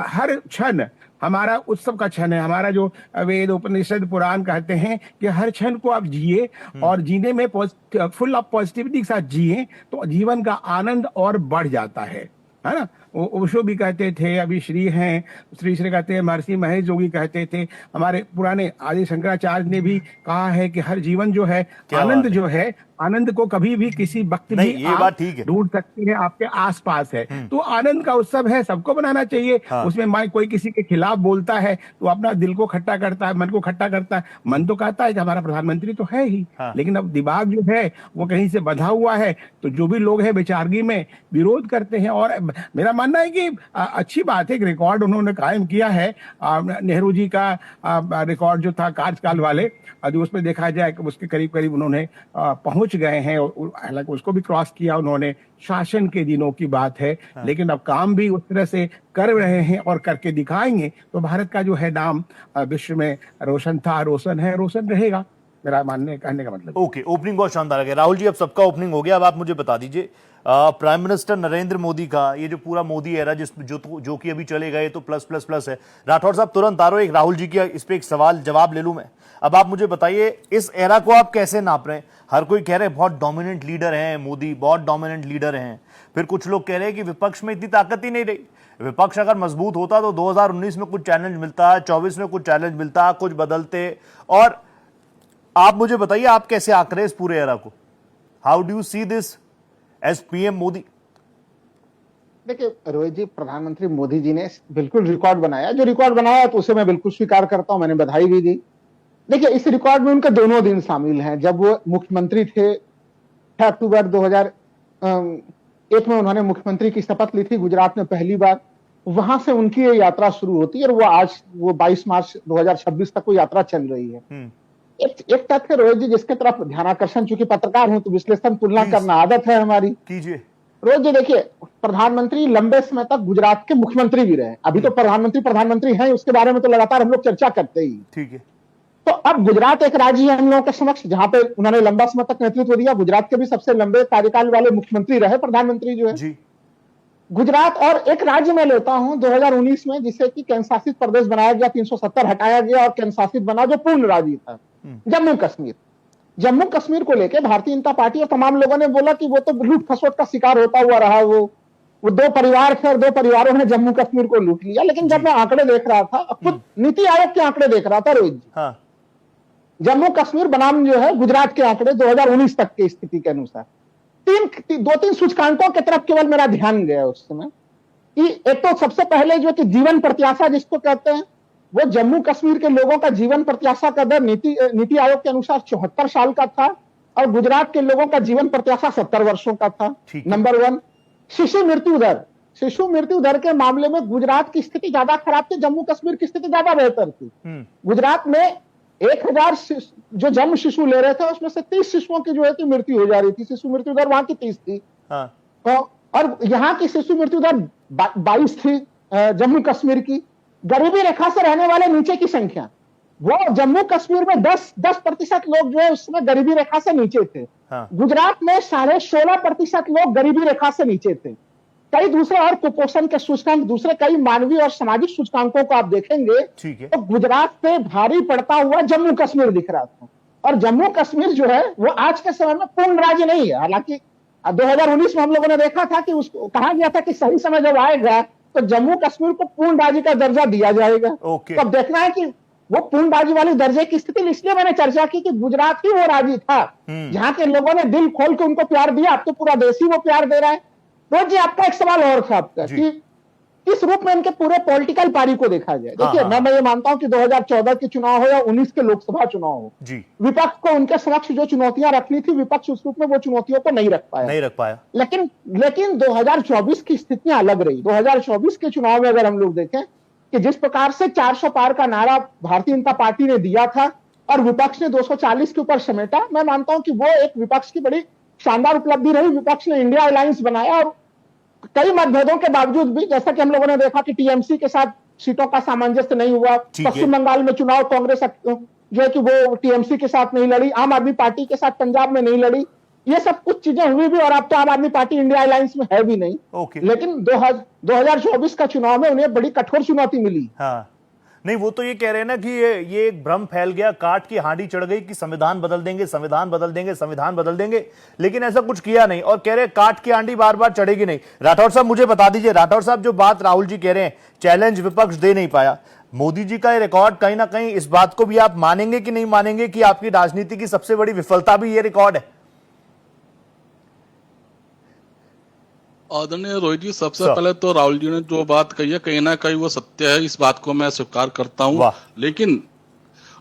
हर क्षण हमारा उत्सव का क्षण है। हमारा जो वेद, उपनिषद, पुराण कहते हैं कि हर क्षण को आप जिए और जीने में फुल ऑफ पॉजिटिविटी के साथ जिए, तो जीवन का आनंद और बढ़ जाता है ना। ओशो भी कहते थे, अभी श्री हैं, श्री कहते हैं, महर्षि महेश योगी कहते थे, हमारे पुराने आदि शंकराचार्य ने भी कहा है कि हर जीवन जो है, आनंद जो है, आनंद को कभी भी किसी वक्त भी ये बात ठीक है, ढूंढ सकते हैं, आपके आसपास है। तो आनंद का उत्सव है, सबको बनाना चाहिए। उसमें कोई किसी के खिलाफ बोलता है तो अपना दिल को खट्टा करता है, मन को खट्टा करता है। मन तो कहता है कि हमारा प्रधानमंत्री तो है ही, लेकिन अब दिमाग जो है वो कहीं से बंधा हुआ है, तो जो भी लोग हैं बेचारगी में विरोध करते हैं। और मेरा मानना है कि अच्छी बात है, एक रिकॉर्ड उन्होंने कायम किया है। नेहरू जी का रिकॉर्ड जो था कार्यकाल वाले, यदि उसमें देखा जाए कि उसके करीब करीब उन्होंने पहुंच गए हैं। हालांकि उसको भी क्रॉस किया उन्होंने, शासन के दिनों की बात है। लेकिन अब काम भी उस तरह से कर रहे हैं और करके दिखाएंगे, तो भारत का जो है नाम विश्व में रोशन था, रोशन है, रोशन रहेगा। मेरा मानने कहने का मतलब। ओके, ओपनिंग बहुत शानदार है। राहुल जी, अब सबका ओपनिंग हो गया। अब आप मुझे बता दीजिए, प्राइम मिनिस्टर नरेंद्र मोदी का ये जो पूरा मोदी एरा जो कि अभी चले गए तो प्लस प्लस प्लस है। राठौर साहब तुरंत आ रहे हो, एक राहुल जी की इस पे एक सवाल जवाब ले लूं मैं। अब आप मुझे बताइए, इस एरा को आप कैसे नाप रहे हैं? हर कोई कह रहे हैं बहुत डोमिनेंट लीडर हैं मोदी, बहुत डोमिनेंट लीडर हैं। फिर कुछ लोग कह रहे हैं कि विपक्ष में इतनी ताकत ही नहीं रही। विपक्ष अगर मजबूत होता तो 2019 में कुछ चैलेंज मिलता, 24 में कुछ चैलेंज मिलता, कुछ बदलते। और आप मुझे बताइए, आप कैसे आंक रहे हैं इस पूरे एरा को? How do you see this as PM Modi? देखिए रोहित जी, प्रधानमंत्री मोदी जी ने बिल्कुल रिकॉर्ड बनाया। जो रिकॉर्ड बनाया तो उसे मैं बिल्कुल स्वीकार करता हूं, मैंने बधाई भी दी। देखिए, इस रिकॉर्ड में उनके दोनों दिन शामिल हैं। जब वो मुख्यमंत्री थे, 6 अक्टूबर 2001 में उन्होंने मुख्यमंत्री की शपथ ली थी गुजरात में पहली बार। वहां से उनकी ये यात्रा शुरू होती है और वो आज 22 मार्च 2026 तक वो यात्रा चल रही है। एक तथ्य रोहित जी जिसके तरफ ध्यान आकर्षण, चूंकि पत्रकार हूं तो विश्लेषण तुलना करना आदत है हमारी। कीजिए रोहित जी देखिए, प्रधानमंत्री लंबे समय तक गुजरात के मुख्यमंत्री भी रहे, अभी तो प्रधानमंत्री हैं, उसके बारे में तो लगातार हम लोग चर्चा करते ही। ठीक है। तो अब गुजरात एक राज्य है हम लोगों के समक्ष जहां पे उन्होंने लंबा समय तक नेतृत्व दिया। गुजरात के भी सबसे लंबे कार्यकाल वाले मुख्यमंत्री रहे प्रधानमंत्री जो है जी। गुजरात। और एक राज्य में लेता हूं 2019 में जिसे कि केंद्र शासित प्रदेश बनाया गया, 370 हटाया गया और केंद्र शासित बना जो पूर्ण राज्य था, जम्मू कश्मीर। जम्मू कश्मीर को लेकर भारतीय जनता पार्टी और तमाम लोगों ने बोला कि वो तो लूट खसोट का शिकार होता हुआ रहा, वो दो परिवार थे और दो परिवारों ने जम्मू कश्मीर को लूट लिया। लेकिन जब मैं आंकड़े देख रहा था, खुद नीति आयोग के आंकड़े देख रहा था रोहित जी, हाँ। जम्मू कश्मीर बनाम जो है गुजरात के आंकड़े 2019 तक की स्थिति के अनुसार दो तीन सूचकांकों की तरफ केवल मेरा ध्यान गया उस समय कि एक तो सबसे पहले जो कि जीवन प्रत्याशा जिसको कहते हैं, वो जम्मू कश्मीर के लोगों का जीवन प्रत्याशा का दर नीति आयोग के अनुसार 74 साल का था और गुजरात के लोगों का जीवन प्रत्याशा 70 वर्षों का था। नंबर 1। शिशु मृत्यु दर के मामले में गुजरात की स्थिति ज्यादा खराब थी, जम्मू कश्मीर की स्थिति ज्यादा बेहतर थी। गुजरात में 1000 जो जन्म शिशु ले रहे थे उसमें से 30 शिशुओं की जो है कि मृत्यु हो जा रही थी। शिशु मृत्यु दर वहां की 30 थी। और यहाँ की शिशु मृत्यु दर 22 थी जम्मू कश्मीर की। गरीबी रेखा से रहने वाले नीचे की संख्या, वो जम्मू कश्मीर में 10% लोग जो है उस समय गरीबी रेखा से नीचे थे। गुजरात में 16.5% लोग गरीबी रेखा से नीचे थे। कई दूसरे और कुपोषण के सूचकांक, दूसरे कई मानवीय और सामाजिक सूचकांकों को आप देखेंगे तो गुजरात से भारी पड़ता हुआ जम्मू कश्मीर दिख रहा था। और जम्मू कश्मीर जो है वो आज के समय में पूर्ण राज्य नहीं है। हालांकि 2019 में हम लोगों ने देखा था कि उसको कहा गया था कि सही समय जब आएगा तो जम्मू कश्मीर को पूर्ण राज्य का दर्जा दिया जाएगा। तो अब देखना है कि वो पूर्ण राज्य वाले दर्जे की स्थिति, इसलिए मैंने चर्चा की कि गुजरात ही वो राज्य था जहां के लोगों ने दिल खोल के उनको प्यार दिया। अब तो पूरा देश ही वो प्यार दे रहा है। तो जी आपका एक सवाल और था आपका कि किस रूप में इनके पूरे पॉलिटिकल पारी को देखा जाए। देखिए मैं ये मानता हूं कि 2014 के चुनाव हो या 19 के लोकसभा चुनाव हो, विपक्ष को उनके समक्ष जो चुनौतियां रखनी थी, विपक्ष उस रूप में वो चुनौतियों को नहीं रख पाया। लेकिन 2024 की स्थितियां अलग रही। 2024 के चुनाव में अगर हम लोग देखें कि जिस प्रकार से 400 पार का नारा भारतीय जनता पार्टी ने दिया था और विपक्ष ने 240 के ऊपर समेटा, मैं मानता हूं कि वो एक विपक्ष की बड़ी शानदार उपलब्धि रही। विपक्ष ने इंडिया अलायंस बनाया और कई मतभेदों के बावजूद भी, जैसा कि हम लोगों ने देखा कि टीएमसी के साथ सीटों का सामंजस्य नहीं हुआ, पश्चिम बंगाल में चुनाव कांग्रेस जो है कि वो टीएमसी के साथ नहीं लड़ी, आम आदमी पार्टी के साथ पंजाब में नहीं लड़ी, ये सब कुछ चीजें हुई भी और अब तो आम आदमी पार्टी इंडिया अलायंस में है भी नहीं। लेकिन 2024 का चुनाव में उन्हें बड़ी कठोर चुनौती मिली। नहीं, वो तो ये कह रहे हैं ना कि ये एक भ्रम फैल गया, काट की हांडी चढ़ गई कि संविधान बदल देंगे, लेकिन ऐसा कुछ किया नहीं और कह रहे हैं काट की हांडी बार बार चढ़ेगी नहीं। राठौर साहब मुझे बता दीजिए, राठौर साहब जो बात राहुल जी कह रहे हैं, चैलेंज विपक्ष दे नहीं पाया, मोदी जी का ये रिकॉर्ड कहीं ना कहीं इस बात को भी आप मानेंगे कि नहीं मानेंगे कि आपकी राजनीति की सबसे बड़ी विफलता भी ये रिकॉर्ड है? आदरणीय रोहित जी, सबसे पहले तो राहुल जी ने जो बात कही है कहीं ना कहीं वो सत्य है, इस बात को मैं स्वीकार करता हूं। लेकिन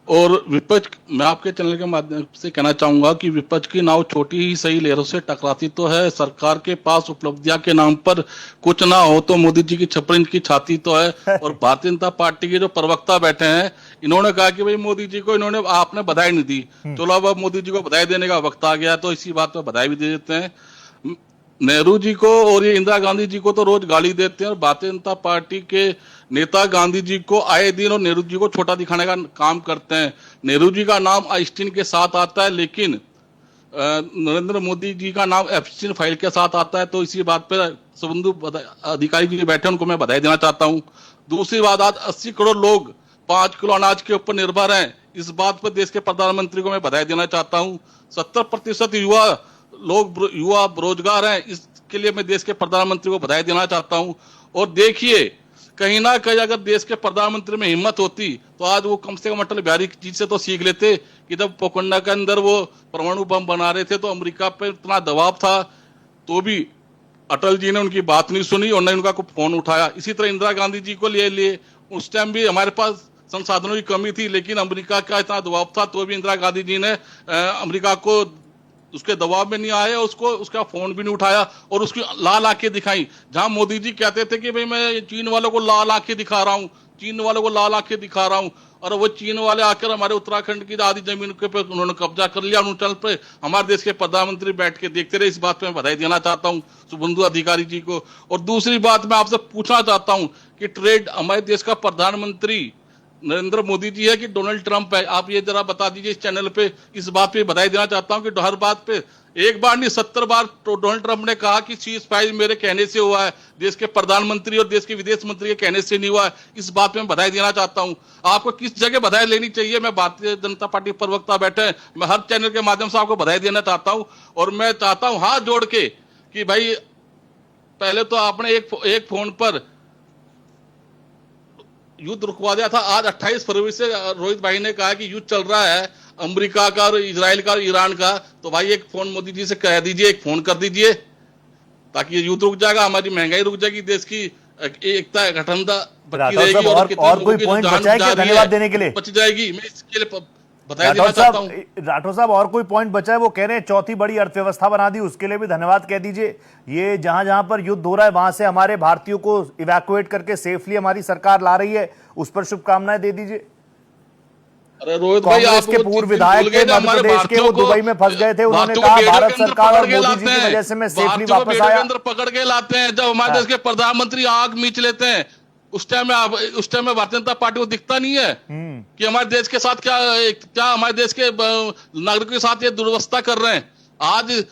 और विपक्ष, मैं आपके चैनल के माध्यम से कहना चाहूंगा कि विपक्ष की नाव छोटी ही सही लहरों से टकराती तो है। सरकार के पास उपलब्धियां के नाम पर कुछ ना हो तो मोदी जी की 56 इंच की छाती तो है। और भारतीय जनता पार्टी के जो प्रवक्ता बैठे हैं, इन्होंने कहा कि भाई मोदी जी को आपने बधाई नहीं दी, चलो अब मोदी जी को बधाई देने का वक्त आ गया, तो इसी बात पर बधाई भी दे देते हैं। नेहरू जी को और ये इंदिरा गांधी जी को तो रोज गाली देते हैं और भारतीय जनता पार्टी के नेता गांधी जी को आए दिन और नेहरू जी को छोटा दिखाने का काम करते हैं। नेहरू जी का नाम आइंस्टीन के साथ आता है, लेकिन नरेंद्र मोदी जी का नाम एप्स्टीन फाइल के साथ आता है। तो इसी बात पर संबंधित अधिकारी जी बैठे उनको मैं बधाई देना चाहता हूँ। दूसरी बात, आज 80 करोड़ लोग 5 किलो अनाज के ऊपर निर्भर हैं, इस बात पर देश के प्रधानमंत्री को मैं बधाई देना चाहता हूँ। 70% युवा बेरोजगार हैं, इसके लिए मैं देश के प्रधानमंत्री को बधाई देना चाहता हूं। और देखिए, कहीं ना कहीं अगर देश के प्रधानमंत्री में हिम्मत होती तो आज वो कम से कम अटल बिहारी जी से तो सीख लेते कि जब पोखंडा के अंदर वो परमाणु बम बना रहे थे तो अमेरिका पे इतना दबाव था, तो भी अटल जी ने उनकी बात नहीं सुनी और न उनका कोई फोन उठाया। इसी तरह इंदिरा गांधी जी को ले लिए, उस टाइम भी हमारे पास संसाधनों की कमी थी, लेकिन अमेरिका का इतना दबाव था तो भी इंदिरा गांधी जी ने अमेरिका को उसके दबाव में नहीं आए, उसका फोन भी नहीं उठाया और उसकी लाल आंखें दिखाई। जहां मोदी जी कहते थे कि भाई मैं चीन वालों को लाल आंखें दिखा रहा हूं, चीन वालों को लाल आंखें दिखा रहा हूं, और वो चीन वाले आकर हमारे उत्तराखंड की आधी जमीन के पे उन्होंने कब्जा कर लिया। अरुणाचल पे हमारे देश के प्रधानमंत्री बैठ के देखते रहे। इस बात पे मैं बधाई देना चाहता हूं शुभेंदु अधिकारी जी को। और दूसरी बात मैं आपसे पूछना चाहता हूं कि ट्रेड, हमारे देश का प्रधानमंत्री नरेंद्र मोदी जी है कि डोनाल्ड ट्रंप है, आप ये जरा बता दीजिए इस चैनल पे। इस बात पे बधाई देना चाहता हूं कि हर बात पे एक बार नहीं 70 बार तो डोनाल्ड ट्रंप ने कहा कि सीज फायर मेरे कहने से हुआ है, देश के प्रधानमंत्री और देश के विदेश मंत्री के कहने से नहीं हुआ है। इस बात पे मैं बधाई देना चाहता हूं। आपको किस जगह बधाई लेनी चाहिए? मैं भारतीय जनता पार्टी प्रवक्ता बैठे हैं, मैं हर चैनल के माध्यम से आपको बधाई देना चाहता हूं। और मैं चाहता हूं हाथ जोड़ के कि भाई पहले तो आपने एक फोन पर युद्ध रुकवा दिया था। आज 28 फरवरी से रोहित भाई ने कहा कि युद्ध चल रहा है अमेरिका का और इजराइल का और ईरान का। तो भाई एक फोन मोदी जी से कह दीजिए, एक फोन कर दीजिए, ताकि ये युद्ध रुक जाएगा, हमारी महंगाई रुक जाएगी, देश की एकता अखंडता बची रहेगी और कोई पॉइंट बचा है क्या धन्यवाद देने के लिए? बच जाएगी। मैं इसके लिए बधाई देना चाहता हूं। राठौर साहब और कोई पॉइंट बचा है? वो कह रहे हैं चौथी बड़ी अर्थव्यवस्था बना दी, उसके लिए भी धन्यवाद कह दीजिए। ये जहां जहां पर युद्ध हो रहा है वहां से हमारे भारतीयों को इवैक्यूएट करके सेफली हमारी सरकार ला रही है, उस पर शुभकामनाएं दे दीजिए। अरे रोहित भाई, आप के पूर्व विधायक थे मध्य प्रदेश के, वो दुबई में फंस गए थे, उन्होंने कहा भारत सरकार और मोदी जी की वजह से मैं सेफली वापस आया। अंदर पकड़ के लाते हैं। जब हमारे देश के प्रधानमंत्री आग मीच लेते हैं उस टाइम में भारतीय जनता पार्टी को दिखता नहीं है कि हमारे देश के साथ क्या हमारे देश के नागरिकों के साथ ये दुर्व्यवस्था कर रहे हैं। आज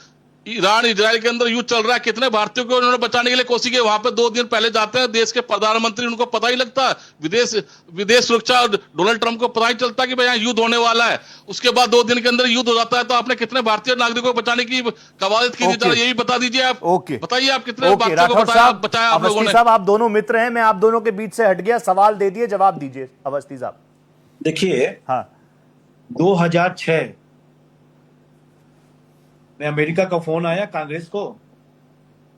ईरान इजराइल के अंदर युद्ध चल रहा है, कितने भारतीयों को उन्होंने बचाने के लिए कोशिश की। वहां पे 2 दिन पहले जाते हैं देश के प्रधानमंत्री, उनको पता ही लगता विदेश सुरक्षा डोनाल्ड ट्रंप को पता ही चलता कि भाई यहाँ युद्ध होने वाला है। उसके बाद 2 दिन के अंदर युद्ध हो जाता है। तो आपने कितने भारतीय नागरिकों को बचाने की कवायद की थी, यही बता दीजिए आप। बताइए आप कितने भारतीयों को बचाया आप लोगों ने? साहब आप दोनों मित्र हैं, मैं आप दोनों के बीच से हट गया, सवाल दे दिए, जवाब दीजिए अवस्थी साहब। देखिए, हाँ, 2006 में अमेरिका का फोन आया कांग्रेस को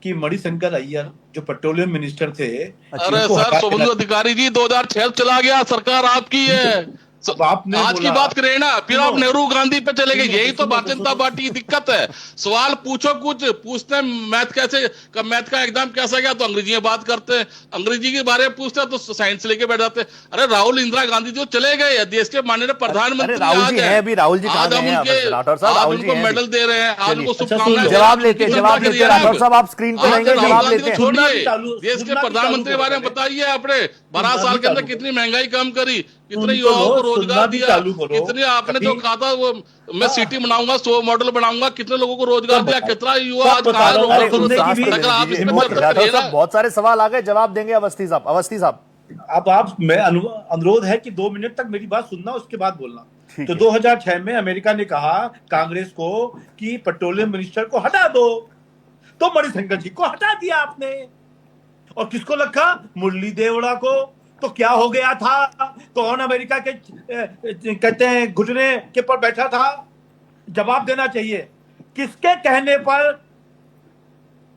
कि मणिशंकर अय्यर जो पेट्रोलियम मिनिस्टर थे, अरे सर शुभेंदु अधिकारी जी 2006 चला गया, सरकार आपकी है। आपने आज की बात करें ना, फिर आप नेहरू गांधी पे चले गए। यही तो भारतीय जनता पार्टी की दिक्कत है। सवाल पूछो, कुछ पूछते हैं मैथ का एग्जाम कैसा गया तो अंग्रेजी में बात करते हैं, अंग्रेजी के बारे में पूछते हैं तो साइंस लेके बैठ जाते हैं। अरे राहुल इंदिरा गांधी जो चले गए, देश के माननीय प्रधानमंत्री आज हैं, आज हम उनको मेडल दे रहे हैं, आज उनको शुभकामनाएं। जवाब लेते राठौर साहब, आप स्क्रीन पर रहेंगे, जवाब लेते हैं। छोड़िए, देश के प्रधानमंत्री के बारे में बताइए। आपने 12 साल के अंदर कितनी महंगाई कम करी, कितने युवाओं को रोजगार दिया, कितने आपने जो कहा था वो मैं सिटी बनाऊंगा, 100 मॉडल बनाऊंगा, कितने लोगों को रोजगार दिया, कितना युवा आज बहुत सारे सवाल आ गए, जवाब देंगे अवस्थी साहब। अब मैं अनुरोध है कि 2 मिनट तक मेरी बात सुनना, उसके बाद बोलना। तो 2006 में अमेरिका ने कहा कांग्रेस को कि पेट्रोलियम मिनिस्टर को हटा दो, तो मणिशंकर जी को हटा दिया आपने, और किसको रखा? मुरली देवड़ा को। तो क्या हो गया था? कौन अमेरिका के कहते हैं घुटने के पर बैठा था? जवाब देना चाहिए। किसके कहने पर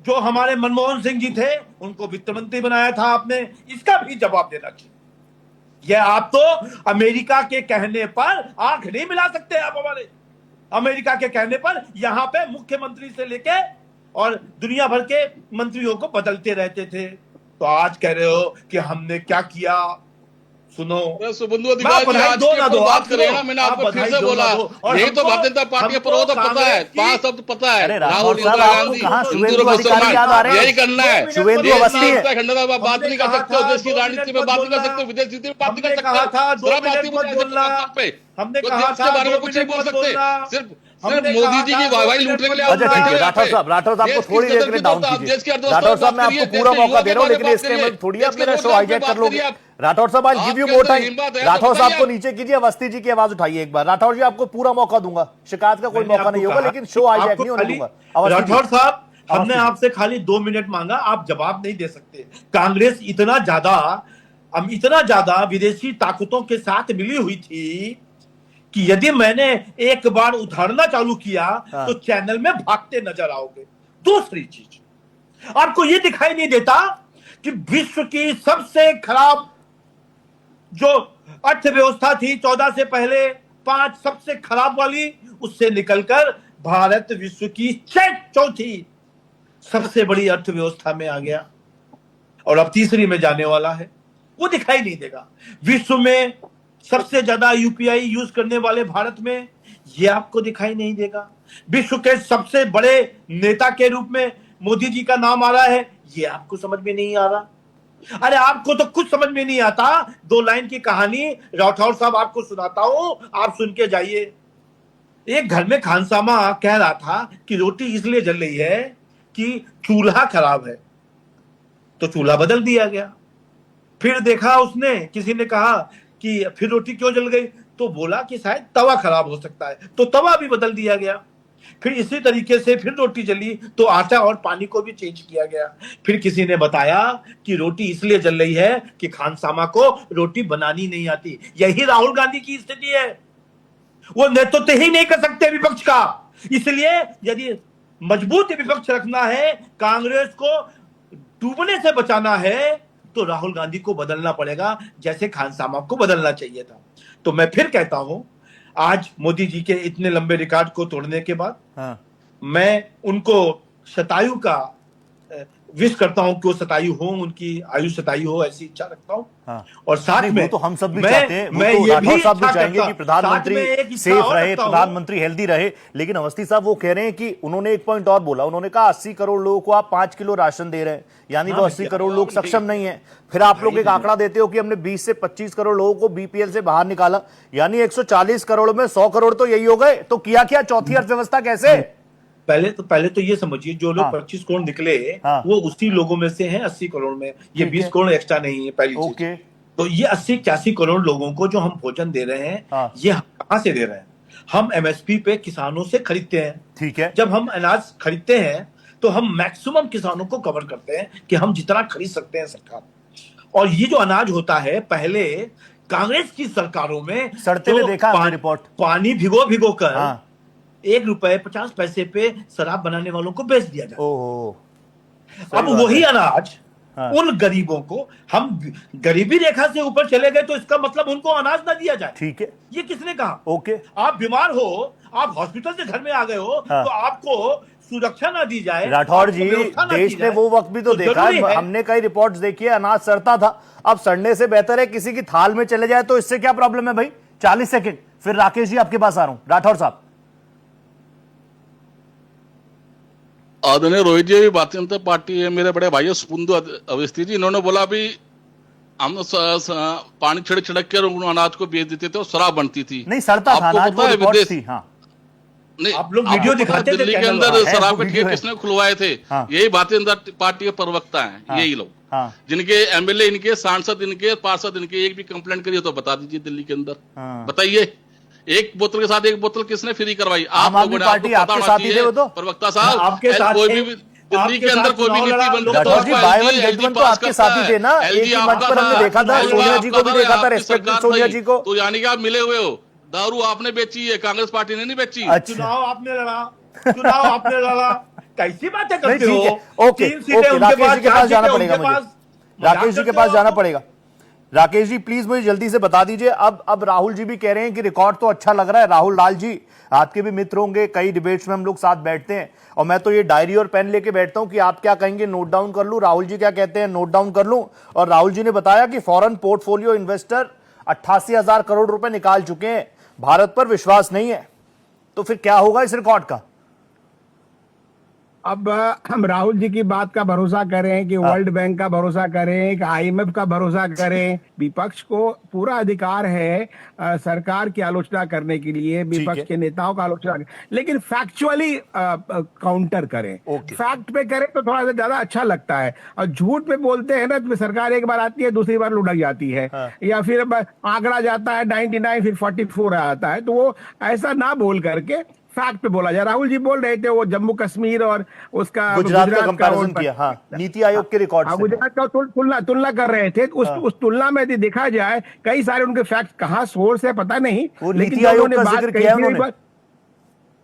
जो हमारे मनमोहन सिंह जी थे उनको वित्त मंत्री बनाया था आपने? इसका भी जवाब देना चाहिए। यह आप तो अमेरिका के कहने पर आंख नहीं मिला सकते। आप हमारे अमेरिका के कहने पर यहां पे मुख्यमंत्री से लेके और दुनिया भर के मंत्रियों को बदलते रहते थे। तो आज कह रहे हो कि हमने क्या किया? सुनो, शुभेंदु अधिकारी आज की बात करें ना, मैंने आपको फिर से बोला, यही तो भारतीय जनता पार्टी पर तो पता है, 5 शब्द पता है। राहुल इंदिरा गांधी, यही करना है। शुभेंदु अवस्थी है, बात नहीं कर सकते, देश की राजनीति में बात नहीं कर सकते, विदेश नीति में बात नहीं कर सकते। हमने कहा था बारे में कुछ नहीं बोल सकते, सिर्फ मोदी जी की वाहवाही लूटने के लिए। अच्छा ठीक है राठौर साहब को थोड़ी देर के लिए डाउन कीजिए। राठौर साहब मैं आपको पूरा मौका दे रहा हूँ, लेकिन इसके में थोड़ी आप मेरा शो हाईजैक कर लोगे। राठौर साहब I give you more time. Rathore साहब को नीचे कीजिए, अवस्थी जी की आवाज उठाइए एक बार। राठौर जी आपको पूरा मौका दूंगा, शिकायत का कोई मौका नहीं होगा, लेकिन शो हाईजैक नहीं होने दूंगा। राठौर साहब, हमने आपसे खाली 2 मिनट मांगा, आप जवाब नहीं दे सकते। कांग्रेस इतना ज्यादा विदेशी ताकतों के साथ मिली हुई थी कि यदि मैंने एक बार उधारना चालू किया तो चैनल में भागते नजर आओगे। दूसरी चीज, आपको यह दिखाई नहीं देता कि विश्व की सबसे खराब जो अर्थव्यवस्था थी 14 से पहले 5 सबसे खराब वाली, उससे निकलकर भारत विश्व की 4थी सबसे बड़ी अर्थव्यवस्था में आ गया और अब तीसरी में जाने वाला है। वो दिखाई नहीं देगा। विश्व में सबसे ज्यादा यूपीआई यूज करने वाले भारत में, ये आपको दिखाई नहीं देगा। विश्व के सबसे बड़े नेता के रूप में मोदी जी का नाम आ रहा है, ये आपको समझ में नहीं आ रहा। अरे आपको तो कुछ समझ में नहीं आता। 2 लाइन की कहानी राठौर साहब आपको सुनाता हूं, आप सुन के जाइए। एक घर में खानसामा कह रहा था कि रोटी इसलिए जल रही है कि चूल्हा खराब है, तो चूल्हा बदल दिया गया। फिर देखा उसने, किसी ने कहा कि फिर रोटी क्यों जल गई, तो बोला कि शायद तवा खराब हो सकता है, तो तवा भी बदल दिया गया। फिर इसी तरीके से फिर रोटी जली तो आटा और पानी को भी चेंज किया गया। फिर किसी ने बताया कि रोटी इसलिए जल रही है कि खानसामा को रोटी बनानी नहीं आती। यही राहुल गांधी की स्थिति है। वो नेतृत्व ही नहीं कर सकते विपक्ष का। इसलिए यदि मजबूत विपक्ष रखना है, कांग्रेस को डूबने से बचाना है, तो राहुल गांधी को बदलना पड़ेगा, जैसे खानसामा को बदलना चाहिए था। तो मैं फिर कहता हूं, आज मोदी जी के इतने लंबे रिकॉर्ड को तोड़ने के बाद मैं उनको शतायु का विश करता हूं कि वो शतायु हो, उनकी आयु शतायु हो, ऐसी इच्छा रखता हूं। और साथ में तो हम सब भी चाहते हैं, वो तो राठौर साहब भी चाहेंगे कि प्रधानमंत्री सेफ रहे, प्रधानमंत्री हेल्दी रहे। लेकिन अवस्थी साहब वो कह रहे हैं कि उन्होंने एक पॉइंट और बोला, उन्होंने कहा 80 करोड़ लोगों को आप 5 किलो राशन दे रहे हैं, यानी वो 80 करोड़ लोग सक्षम नहीं है। फिर आप लोग एक आंकड़ा देते हो कि हमने 20 से 25 करोड़ लोगों को बीपीएल से बाहर निकाला, यानी 140 करोड़ में 100 करोड़ तो यही हो गए। तो किया क्या? चौथी अर्थव्यवस्था कैसे? पहले तो ये समझिए, जो लोग 25 करोड़ निकले वो उसी लोगों में से हैं 80 करोड़ में। ये 20 करोड़ एक्स्ट्रा नहीं है पहली चीज। तो ये 80-81 करोड़ लोगों को जो हम भोजन दे रहे हैं, ये हम कहां से दे रहे हैं? हम एमएसपी पे किसानों से खरीदते हैं। ठीक है। जब हम अनाज खरीदते हैं तो हम मैक्सिमम किसानों को कवर करते हैं कि हम जितना खरीद सकते हैं सरकार। और ये जो अनाज होता है, पहले कांग्रेस की सरकारों में सड़ते हुए देखा रिपोर्ट, पानी भिगो कर 1 रुपए 50 पैसे पे शराब बनाने वालों को बेच दिया जाता। अब वही अनाज उन गरीबों को, हम गरीबी रेखा से ऊपर चले गए तो इसका मतलब उनको अनाज ना दिया जाए। ठीक है, ये किसने कहा? ओके। आप बीमार हो, आप हॉस्पिटल से घर में आ गए हो, तो आपको सुरक्षा ना दी जाए। राठौर जी, देश ने वो वक्त भी तो देखा, हमने कई रिपोर्ट्स देखी है, अनाज सड़ता था। अब सड़ने से बेहतर है किसी की थाल में चले जाए, तो इससे क्या प्रॉब्लम है भाई? 40 सेकंड, फिर राकेश जी आपके पास आ रहा हूं। राठौर साहब। आदरणीय रोहित जी, भारतीय जनता पार्टी है, मेरे बड़े भाई सुपुंदु अवस्थी जी, इन्होंने बोला अभी हम पानी छिड़क कर अनाज को बेच देते थे और शराब बनती थी। नहीं, सड़ता था अनाज, वो रिपोर्ट्स थी। हाँ, नहीं, आप लोग वीडियो दिखाते थे, दिल्ली के अंदर शराब के ठेके किसने खुलवाए थे? यही भारतीय जनता पार्टी के प्रवक्ता हैं, यही लोग, जिनके एमएलए इनके, सांसद इनके, पार्षद इनके। एक भी कंप्लेंट करिए तो बता दीजिए दिल्ली के अंदर, बताइए। एक बोतल के साथ एक बोतल किसने फ्री करवाई? आप लोगों ने, आपको पता होना चाहिए प्रवक्ता साहब। आपके साथ कोई भी दिल्ली के अंदर कोई भी नीति बनती राठौर जी, बाय वन गेट वन तो आपके साथ ही थे ना? एक ही मंच पर हमने देखा था, सोनिया जी को भी देखा था, रेस्पेक्टेड सोनिया जी को। तो यानी कि आप मिले हुए हो। दारू आपने बेची है, कांग्रेस पार्टी ने नहीं बेची। चुनाव आपने लड़ा, कैसी बातें करते हो? ओके, राकेश जी के पास जाना पड़ेगा मुझे, राकेश जी के पास जाना पड़ेगा। राकेश जी प्लीज मुझे जल्दी से बता दीजिए। अब राहुल जी भी कह रहे हैं कि रिकॉर्ड तो अच्छा लग रहा है। राहुल लाल जी, आपके भी मित्र होंगे, कई डिबेट्स में हम लोग साथ बैठते हैं, और मैं तो ये डायरी और पेन लेके बैठता हूं कि आप क्या कहेंगे नोट डाउन कर लूं, राहुल जी क्या कहते हैं नोट डाउन कर लूं। और राहुल जी ने बताया कि फॉरेन पोर्टफोलियो इन्वेस्टर 88,000 करोड़ रुपए निकाल चुके हैं, भारत पर विश्वास नहीं है। तो फिर क्या होगा इस रिकॉर्ड का? अब हम राहुल जी की बात का भरोसा करें कि वर्ल्ड बैंक का भरोसा करें कि आईएमएफ का भरोसा करें? विपक्ष को पूरा अधिकार है सरकार की आलोचना करने के लिए, विपक्ष के नेताओं का आलोचना करें, लेकिन फैक्चुअली काउंटर करें। फैक्ट पे करें तो थोड़ा सा ज्यादा अच्छा लगता है। और झूठ पे बोलते हैं ना, तो सरकार एक बार आती है, दूसरी बार लुढ़क जाती है। या फिर आंकड़ा जाता है 99, फिर 44 आता है। तो वो ऐसा ना बोल करके फैक्ट पे बोला जाए। राहुल जी बोल रहे थे वो जम्मू कश्मीर और उसका गुजरात का कंपैरिजन किया। हाँ, नीति आयोग के रिकॉर्ड से गुजरात का तुलना कर रहे थे। उस तुलना में यदि देखा जाए, कई सारे उनके फैक्ट कहाँ सोर्स है पता नहीं, लेकिन नीति आयोग का जिक्र किया उन्होंने।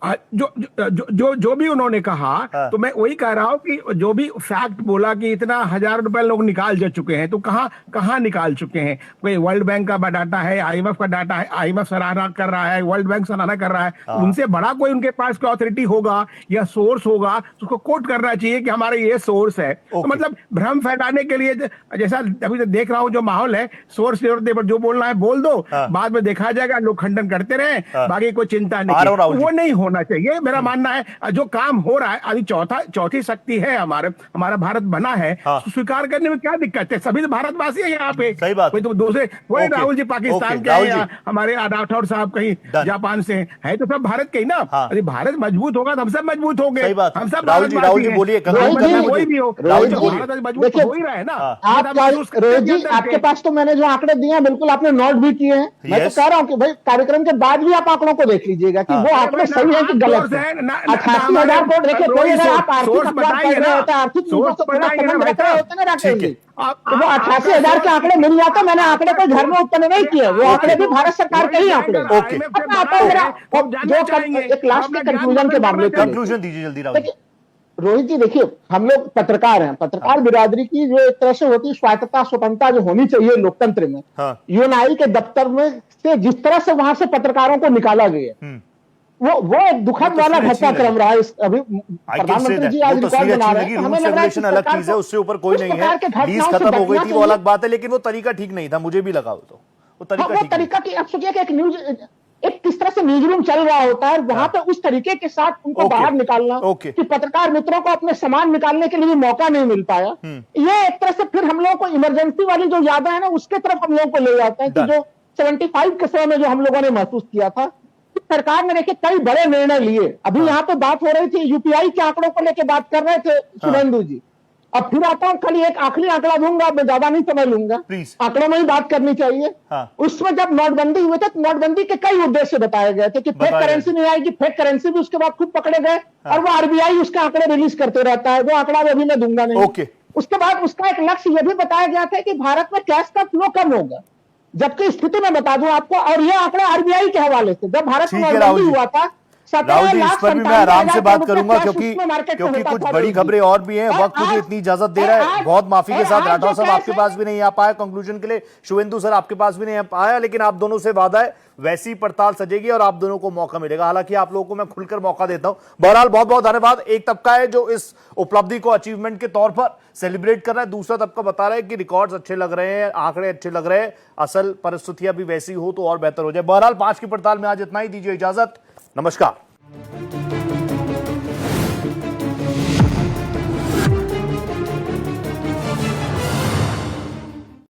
जो भी उन्होंने कहा, तो मैं वही कह रहा हूं कि जो भी फैक्ट बोला कि इतना 1000 रुपए लोग निकाल जा चुके हैं, तो कहां निकाल चुके हैं? कोई वर्ल्ड बैंक का डाटा है, आईएमएफ का डाटा है, आईएमएफ सराहना कर रहा है, वर्ल्ड बैंक सराहना कर रहा है, उनसे बड़ा कोई उनके पास कोई अथॉरिटी होगा या सोर्स होगा तो उसको कोट करना चाहिए कि हमारे ये सोर्स है। तो मतलब भ्रम फैलाने के लिए, जैसा अभी तो देख रहा हूं जो माहौल है, सोर्स पर जो बोलना है बोल दो, बाद में देखा जाएगा, लोग खंडन करते रहे, बाकी कोई चिंता नहीं, वो नहीं होना चाहिए। मेरा मानना है जो काम हो रहा है, अभी चौथी शक्ति है हमारा भारत बना है, तो स्वीकार करने में क्या दिक्कत है? सभी तो भारतवासी है यहाँ पे, सही बात। कोई तो दूसरे, कोई राहुल जी पाकिस्तान के हैं, हमारे राठौर साहब कहीं जापान से है, तो सब भारत के ही ना। अरे भारत मजबूत होगा तो हम सब मजबूत हो गए, हम सब राहुल जी बोलिए, कोई भी हो, मजबूत हो ही रहा है ना। रोहित जी, आपके पास तो मैंने जो आंकड़े दिए हैं बिल्कुल आपने नोट भी किए हैं। मैं तो कह रहा हूँ कि भाई कार्यक्रम के बाद भी आप आंकड़ों को देख लीजिएगा कि वो आंकड़े सही है कि गलत है। 88,000 करोड़, देखिए कोई अगर आप आर्थिक अपराध कर रहे होते हैं, आर्थिक चीजों से थोड़ा संबंध रख रहे होते हैं ना राकेश जी, तो वो 88,000 के आंकड़े मिल जाते। मैंने आंकड़े कोई घर में उत्पन्न नहीं किए, वो आंकड़े भी भारत सरकार के ही आंकड़े। एक लास्ट के कंक्लूजन के बारे में कंक्लूजन दीजिए जल्दी राहुल। रोहित जी देखिए, हम लोग पत्रकार हैं, पत्रकार बिरादरी की जो एक तरह से होती है स्वायत्तता स्वतंत्रता जो होनी चाहिए लोकतंत्र में, यूएनआई के दफ्तर में से जिस तरह से वहां से पत्रकारों को निकाला गया, वो एक दुखद वाला घटनाक्रम रहा है। अभी प्रधानमंत्री जी आज रिकॉर्ड बना रहे हैं, हमें लग रहा है कि अलग चीज है, उससे ऊपर कोई नहीं है, लीज खत्म हो गई थी वो अलग बात है, लेकिन वो तरीका ठीक नहीं था, मुझे भी लगा वो तरीका की। अब सोचिए कि एक न्यूज, एक किस तरह से न्यूज रूम चल रहा होता है, वहां पे उस तरीके के साथ उनको बाहर निकालना कि पत्रकार मित्रों को अपने सामान निकालने के लिए भी मौका नहीं मिल पाया, ये एक तरह से फिर हम लोगों को इमरजेंसी वाली जो यादें है ना उसके तरफ हम लोगों को ले जाता है कि जो 75 के समय में जो हम लोगों ने महसूस किया था। सरकार ने देखिए कई बड़े निर्णय लिए। अभी यहाँ पे बात हो रही थी, यूपीआई के आंकड़ों को लेकर बात कर रहे थे शुभेंदु जी। अब फिर आता हूं, खाली एक आखिरी आंकड़ा दूंगा, मैं ज्यादा नहीं समय लूंगा, आंकड़ों में ही बात करनी चाहिए। उसमें जब नोटबंदी हुए थे तो नोटबंदी के कई उद्देश्य बताए गए थे कि फेक करेंसी नहीं आएगी, फेक करेंसी भी उसके बाद खुद पकड़े गए, और वो आरबीआई उसके आंकड़े रिलीज करते रहता है, वो आंकड़ा अभी मैं दूंगा नहीं। उसके बाद उसका एक लक्ष्य यह भी बताया गया था कि भारत में कैश का फ्लो कम होगा, जबकि स्थिति में बता दूं आपको, और ये आंकड़ा आरबीआई के हवाले से, जब भारत में नोटबंदी हुआ था राहुल जी, इस पर भी मैं आराम से बात करूंगा क्योंकि कुछ बड़ी खबरें और भी हैं, वक्त मुझे इतनी इजाजत दे रहा है, बहुत माफी के साथ। राठौर साहब आपके पास भी नहीं आ पाया कंक्लूजन के लिए, शुभेंदु सर आपके पास भी नहीं आ पाया, लेकिन आप दोनों से वादा है वैसी पड़ताल सजेगी और आप दोनों को मौका मिलेगा। हालांकि आप लोगों को मैं खुलकर मौका देता हूं। बहरहाल बहुत बहुत धन्यवाद। एक तबका है जो इस उपलब्धि को अचीवमेंट के तौर पर सेलिब्रेट कर रहा है, दूसरा तबका बता रहा है कि रिकॉर्ड्स अच्छे लग रहे हैं, आंकड़े अच्छे लग रहे हैं, असल परिस्थितियां भी वैसी हो तो और बेहतर हो जाए। बहरहाल 5 की पड़ताल में आज इतना ही, दीजिए इजाजत, नमस्कार।